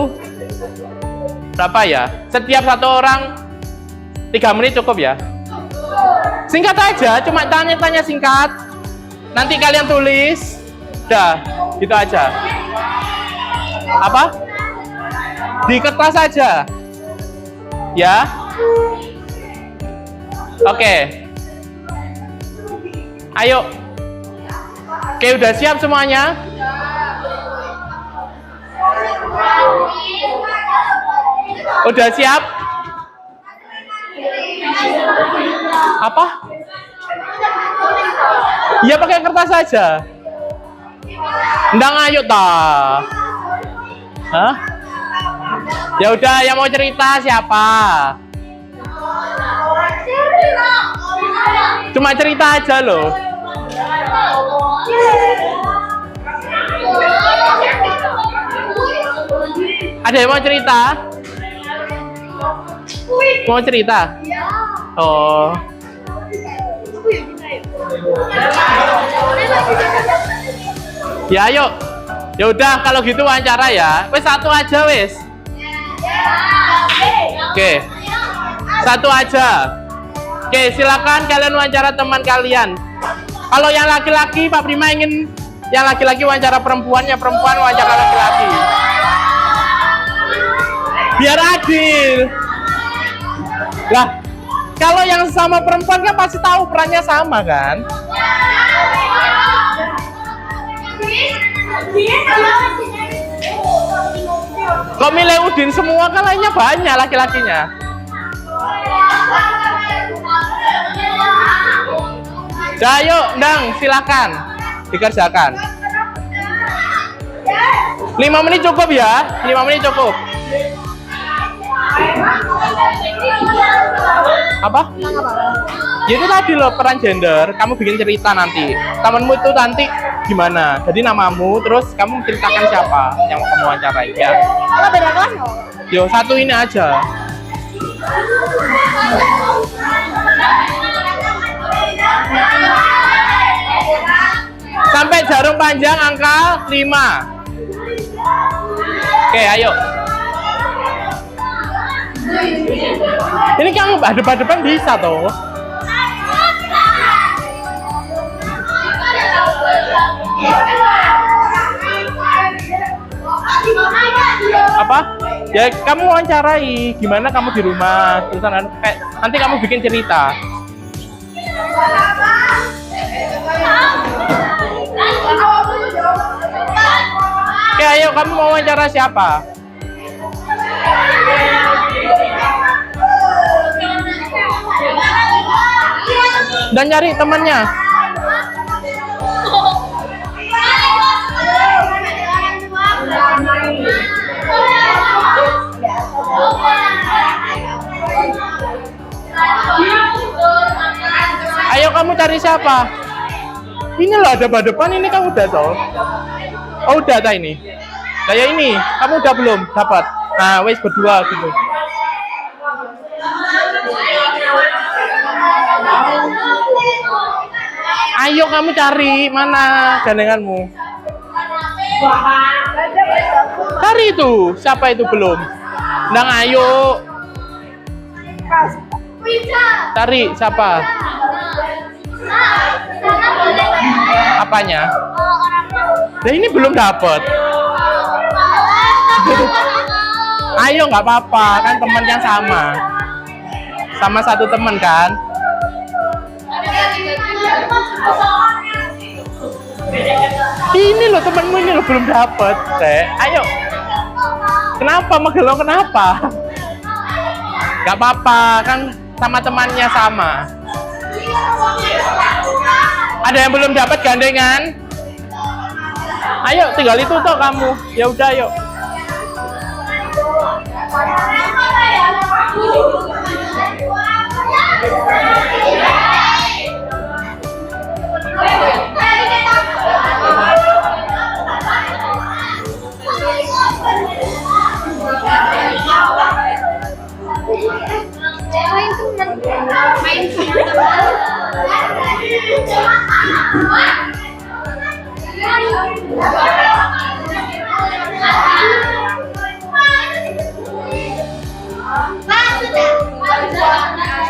Speaker 1: berapa ya? Setiap satu orang 3 menit cukup ya? Singkat aja, cuma tanya-tanya singkat. Nanti kalian tulis. Udah, gitu aja. Apa? Di kertas aja. Ya. Oke. Ayo. Oke, udah siap semuanya? Udah siap? Apa? Ya pakai kertas saja. Ndang ayo ta. Hah? Ya udah, yang mau cerita siapa? Cuma cerita aja loh. Ada yang mau cerita? Mau cerita? Oh. Ya ayo. Ya udah kalau gitu wawancara ya. Wes satu aja wes. Oke. Satu aja. Oke, silakan kalian wawancara teman kalian. Kalau yang laki-laki, Pak Prima ingin yang laki-laki wawancara perempuannya, perempuan wawancara laki-laki. Biar adil. Lah, kalau yang sama perempuan kan pasti tahu perannya sama kan? Kok milih Udin semua kan lainnya banyak laki-lakinya. Dah yuk, Ndang, silakan dikerjakan. 5 menit cukup ya? 5 menit cukup. Apa? Ya itu tadi loh, peran gender. Kamu bikin cerita nanti. Temenmu itu nanti gimana? Jadi namamu, terus kamu menceritakan siapa yang kamu wawancarai ya?
Speaker 2: Kalau beda kelas no?
Speaker 1: Yo, satu ini aja. Sampai jarum panjang angka 5. Oke, ayo. Ini kamu depan-depan bisa toh. Apa? Ya kamu wawancarai gimana kamu di rumah, terus nanti kamu bikin cerita. Oke, ayo kamu mau wawancara siapa? Dan nyari temannya. Ayo kamu cari siapa? Ini loh depan ini kamu udah toh. Oh udah ada ini. Kayak ini, kamu udah belum dapat. Nah, wes berdua gitu. Ayo kamu cari mana gandenganmu. Cari itu, siapa itu belum? Ndang ayo. Cari siapa? Apanya? Nah ini belum dapat. Ayo nggak apa-apa, kan teman yang sama satu teman kan. Ini loh temanmu ini loh belum dapat. Ayo. Kenapa Magelo kenapa? Nggak apa-apa kan sama temannya sama. Ada yang belum dapat gandengan? Ayo tinggal itu toh kamu. Ya udah ayo.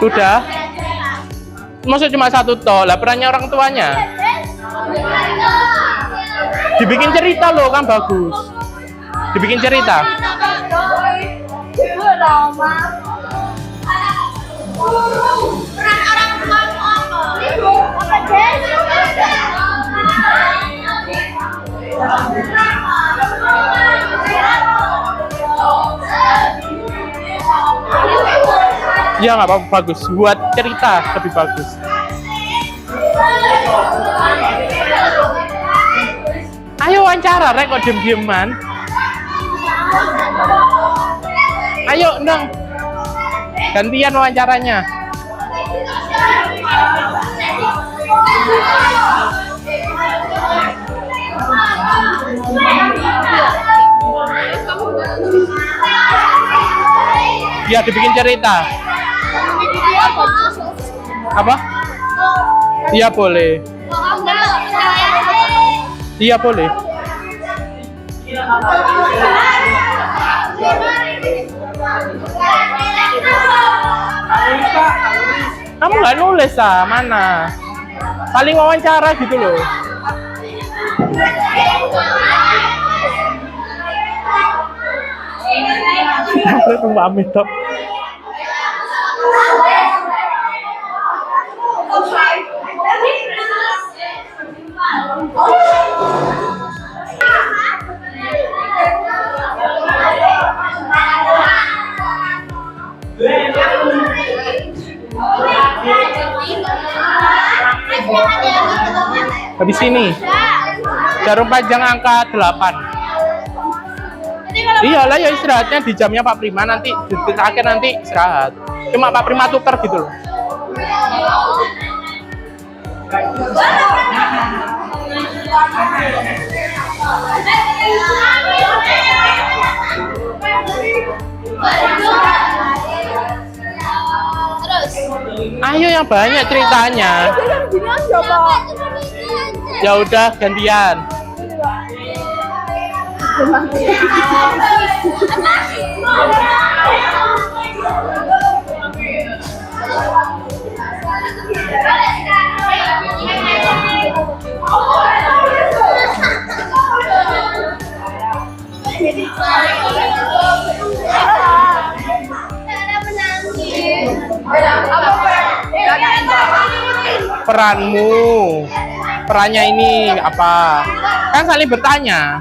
Speaker 1: Sudah? Maksud cuma satu toh, lah perannya orang tuanya. Dibikin cerita loh kan bagus. Dibikin cerita. Ya nggak apa-apa, bagus. Buat cerita lebih bagus. Ayo wawancara, Rek, kok diem-dieman. Ayo dong, gantian wawancaranya. Ya, dibikin cerita. Apa? Iya boleh. Iya boleh. Kamu nggak nulis ah, mana? Saling wawancara gitu loh. Aku pamit dok. Habis ini jarum panjang angka 8. Iyalah ya istirahatnya di jamnya Pak Prima, nanti di akhir nanti istirahat. Cuma Pak Prima tuker gitu loh. Ayo yang banyak ceritanya. Ya udah gantian. Peranmu, perannya ini apa? Kan saling bertanya.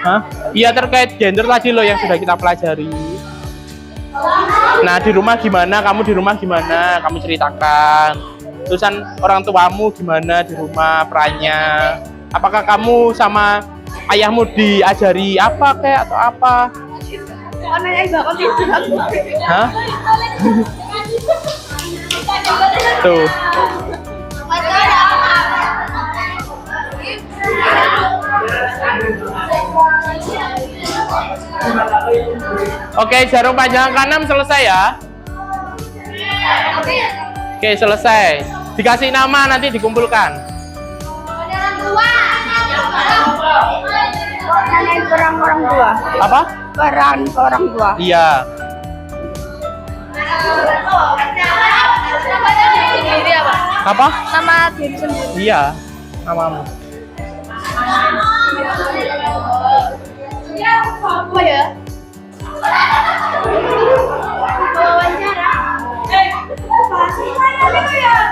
Speaker 1: Hah? Iya terkait gender tadi loh yang sudah kita pelajari. Nah di rumah gimana? Kamu di rumah gimana? Kamu ceritakan. Terusan orang tuamu gimana di rumah perannya? Apakah kamu sama ayahmu diajari apa kayak atau apa? Hah? Tuh. Oke, jarum panjang angka 6 selesai ya. Oke, selesai. Dikasih nama nanti dikumpulkan.
Speaker 3: Peran orang tua.
Speaker 1: Apa?
Speaker 3: Peran orang tua.
Speaker 1: Iya.
Speaker 3: Sendiri apa?
Speaker 1: Apa?
Speaker 3: Nama diri sendiri.
Speaker 1: Iya, namamu.
Speaker 3: Apa ya? Wawancara.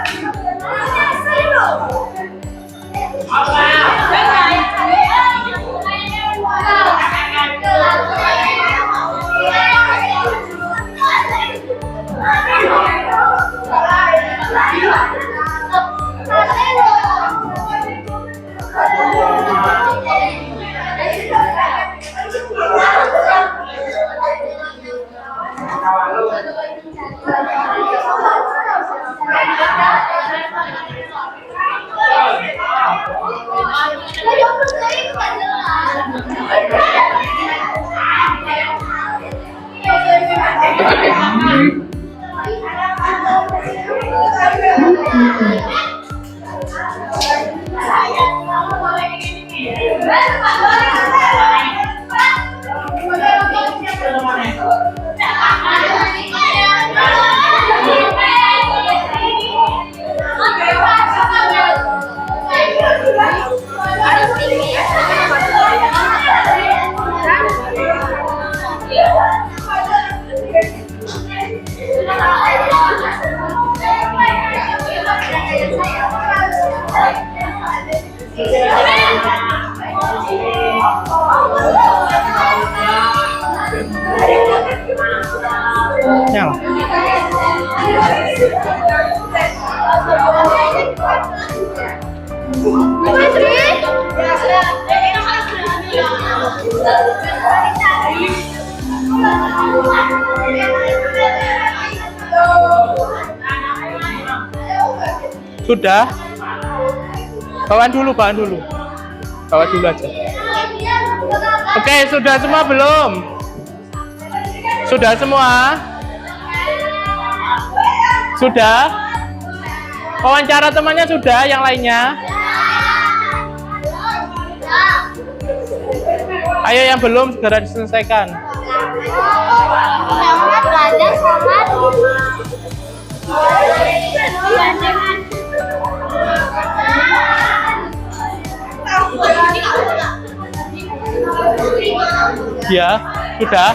Speaker 1: Sudah? Bawa dulu. Bawa dulu aja. Oke, sudah semua belum? Sudah semua? Sudah? Wawancara temannya sudah, yang lainnya? Ayo yang belum segera diselesaikan. Ya, sudah.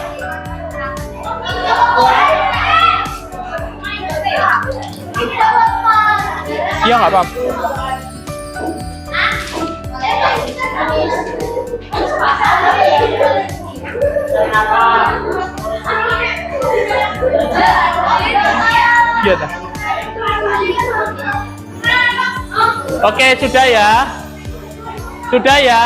Speaker 1: Iya, nggak apa-apa. Iya, dah. Oke, sudah ya. Sudah ya.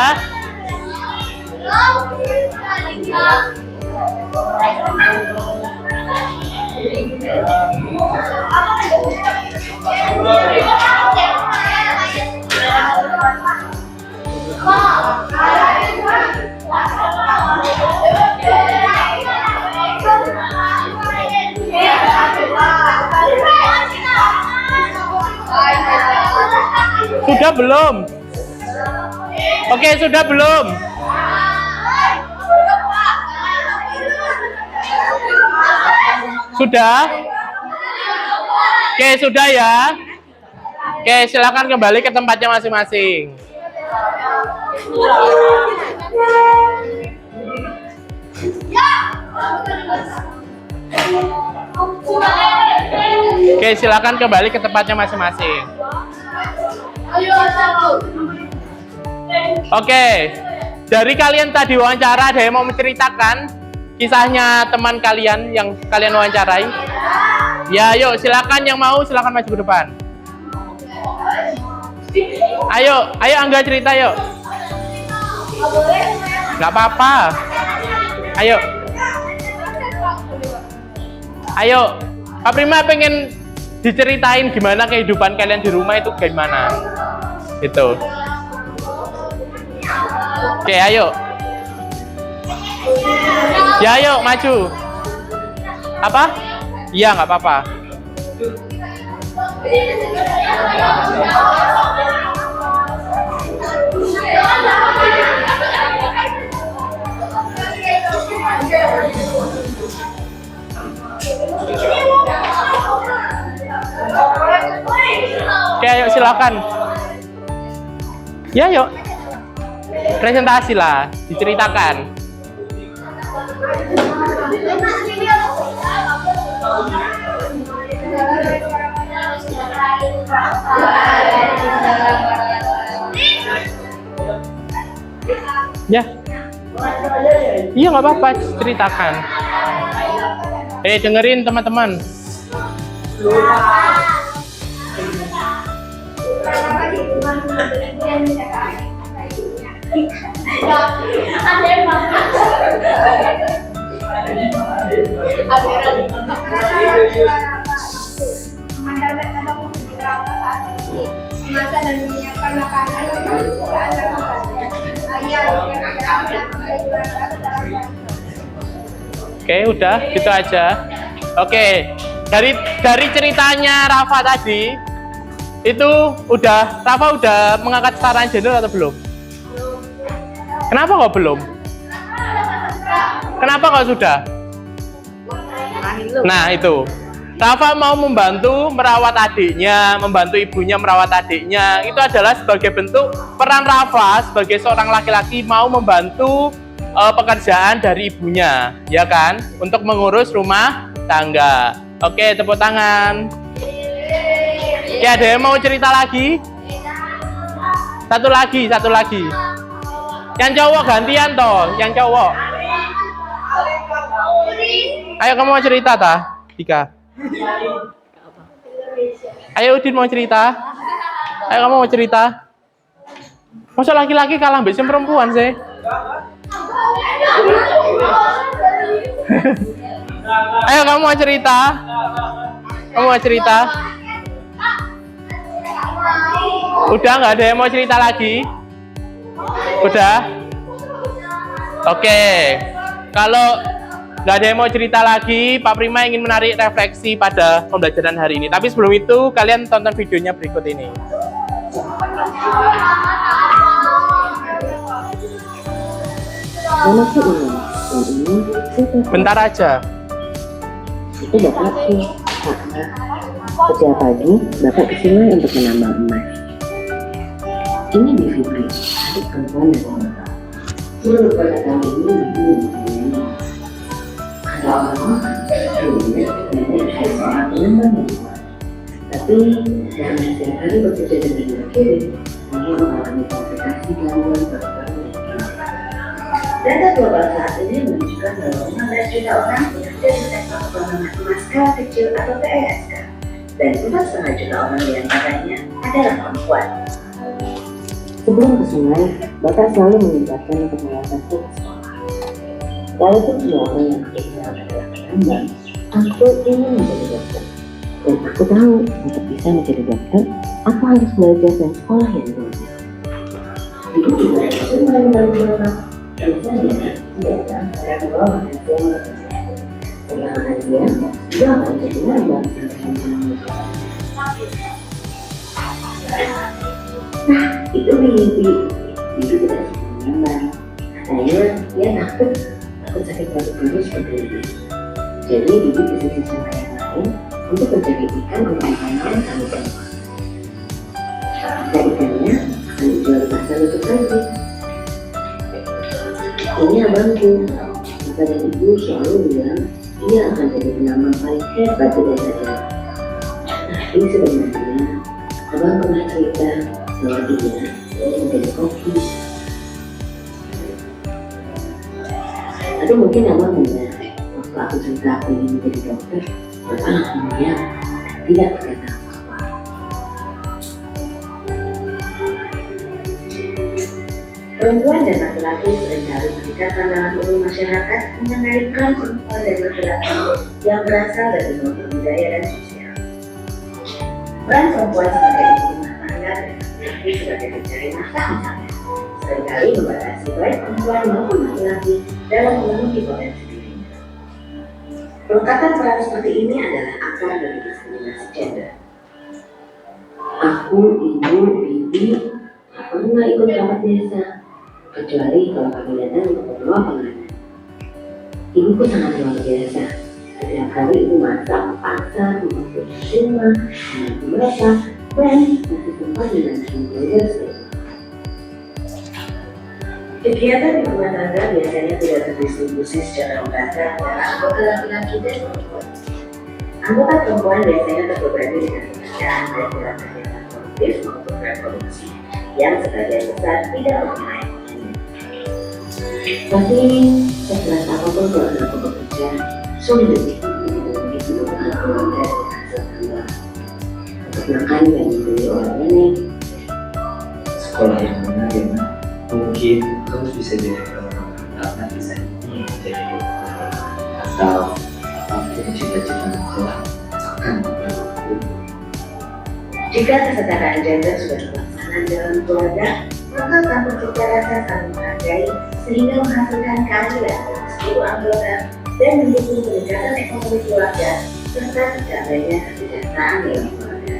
Speaker 1: Sudah belum? Oke, sudah belum? Sudah? Oke, sudah ya. Oke, silakan kembali ke tempatnya masing-masing. Oke, silakan kembali ke tempatnya masing-masing. Oke, dari kalian tadi wawancara, ada yang mau menceritakan kisahnya teman kalian yang kalian wawancarai? Ya, yuk silakan, yang mau silakan maju ke depan. Ayo Angga cerita yuk. Nggak apa-apa. Ayo, Pak Prima pengen diceritain gimana kehidupan kalian di rumah itu gimana? Itu. Oke, ayo. Ya, ayo maju. Apa? Iya, nggak apa-apa. Oke, ayo silakan. Ya, yuk. Presentasi lah, diceritakan. Ya. Iya, nggak apa-apa, ceritakan. Dengerin teman-teman. Oke, udah gitu aja. Oke, dari ceritanya Rafa tadi itu Rafa udah mengangkat kesetaraan gender atau belum? Kenapa kok belum? Kenapa kok sudah? Nah, itu Rafa mau membantu merawat adiknya, membantu ibunya merawat adiknya. Itu adalah sebagai bentuk peran Rafa sebagai seorang laki-laki mau membantu pekerjaan dari ibunya, ya kan? Untuk mengurus rumah tangga. Oke, tepuk tangan. Ya, ada yang mau cerita lagi? Satu lagi. Yang cowok gantian toh, yang cowok. Ayo kamu mau cerita tah? Dika. Ayo Udin mau cerita. Ayo kamu mau cerita. Masa laki-laki kalah mbak perempuan sih? Ayo kamu mau cerita. Kamu mau cerita? Udah nggak ada yang mau cerita lagi? Udah? Oke. Kalau nggak ada yang mau cerita lagi, Pak Prima ingin menarik refleksi pada pembelajaran hari ini. Tapi sebelum itu, kalian tonton videonya berikut ini.
Speaker 4: Anakku ini, yang ini kita
Speaker 1: Bentar aja.
Speaker 4: itu bapak sih, karena setiap pagi bapak kesini untuk menambal emas. Ini di Fitri, adik perempuan dari bapak. Dulu pada tahun ini ibu ada orang-orang dulunya nenek saya seorang penambang yang kuat. Tapi karena setiap hari bekerja dengan dua kiri, saya mengalami komplikasi gangguan paru-paru dan ginjal. Data global saat ini menunjukkan bahwa 15 juta orang bekerja di sektor pengembangan emas skala kecil atau PSK, dan 4,5 juta orang di antaranya adalah perempuan. Sebelum ke sungai, Bapak selalu mengingatkan untuk melewati ke sekolah. Walaupun semua orang yang aku kenal adalah penambang, aku ingin menjadi dokter. Dan aku tahu untuk bisa menjadi dokter, aku harus belajar dan sekolah yang bagus. Itu juga semua yang baru-baru. Biasanya, dia akan pada bawah hasil bekerja. Setelah hasil, dia akan jadi nambang sampai menambah. Nah, itu mimpi. Bibi tidak suka menambang. Katanya, dia takut sakit paru-paru seperti ini. Jadi, Bibi bisnis sama yang lain untuk mencari ikan untuk dipanen kami semua. Nah, ikannya akan dijual di pasar untuk pagi. Ini abangku, Bapak dan Ibu selalu bilang dia akan jadi penambang paling hebat di desa ini. Tapi sebenarnya, abang pernah cerita bahwa dia ingin menjadi koki. Tapi mungkin abang benar, waktu aku cerita aku ingin menjadi dokter, Bapak langsung diam dan tidak berkata apa-apa. Perempuan dan laki-laki seringkali mengikat pandangan umum masyarakat mengenai peran perempuan dan laki-laki yang berasal dari multi budaya dan sosial. Peran perempuan sebagai ibu rumah tangga dan laki-laki sebagai pencari nafkah misalnya seringkali membatasi baik perempuan maupun laki-laki dalam memenuhi potensi dirinya. Pelengkapan peran seperti ini adalah akar dari diskriminasi gender. Aku, ibu, bibi, tak pernah ikut rapat desa. Kecuali kalau kami datang untuk membawa penganan. Ibuku sangat luar biasa. Setiap kali ibu masak, pasar, memasuki rumah, menantu mereka, dan masih sempat menandakan keluarga setiap. Kegiatan di rumah tangga biasanya tidak terdistribusi secara merata antara anggota laki-laki dan perempuan. Anggota perempuan biasanya terbebani dengan pekerjaan dan gerakan yang produktif maupun reproduksi, yang sebagian besar tidak bernilai. Tapi setelah apapun kalau aku bekerja, sulit untuk kehidupan keluarga dan hasil tambah. Untuk makan dan dibeli oleh nenek.
Speaker 5: Sekolah yang benar ya, Nak. Mungkin kamu bisa jadi karena bisa jadi dokter atau apapun cita-cita telah akan berlaku.
Speaker 4: Jika kesetaraan gender sudah terlaksana dalam keluarga, maka akan tercipta rasa saling menghargai sehingga menghasilkan keadilan bagi seluruh anggota dan mendukung peningkatan ekonomi keluarga serta tercapainya kesejahteraan dalam keluarga.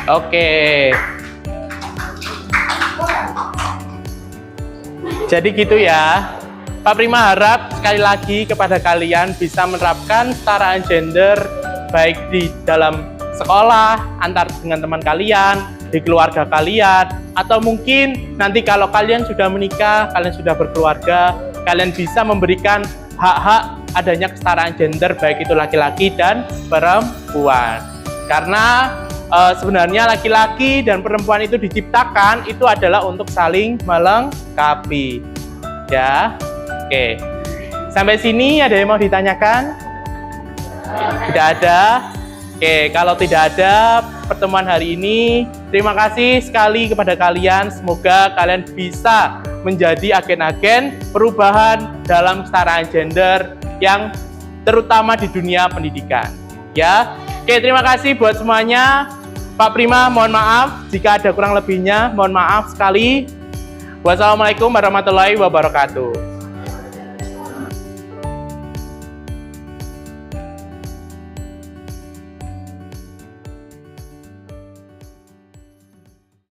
Speaker 1: Oke. Jadi gitu ya. Pak Prima harap sekali lagi kepada kalian bisa menerapkan kesetaraan gender baik di dalam sekolah, antar dengan teman kalian, di keluarga kalian, atau mungkin nanti kalau kalian sudah menikah, kalian sudah berkeluarga, kalian bisa memberikan hak-hak adanya kesetaraan gender baik itu laki-laki dan perempuan. Karena sebenarnya laki-laki dan perempuan itu diciptakan itu adalah untuk saling melengkapi. Ya. Oke. Sampai sini ada yang mau ditanyakan? Tidak ada. Oke, kalau tidak ada pertemuan hari ini, terima kasih sekali kepada kalian. Semoga kalian bisa menjadi agen-agen perubahan dalam kesetaraan gender yang terutama di dunia pendidikan. Ya. Oke, terima kasih buat semuanya. Pak Prima, mohon maaf jika ada kurang lebihnya. Mohon maaf sekali. Wassalamualaikum warahmatullahi wabarakatuh.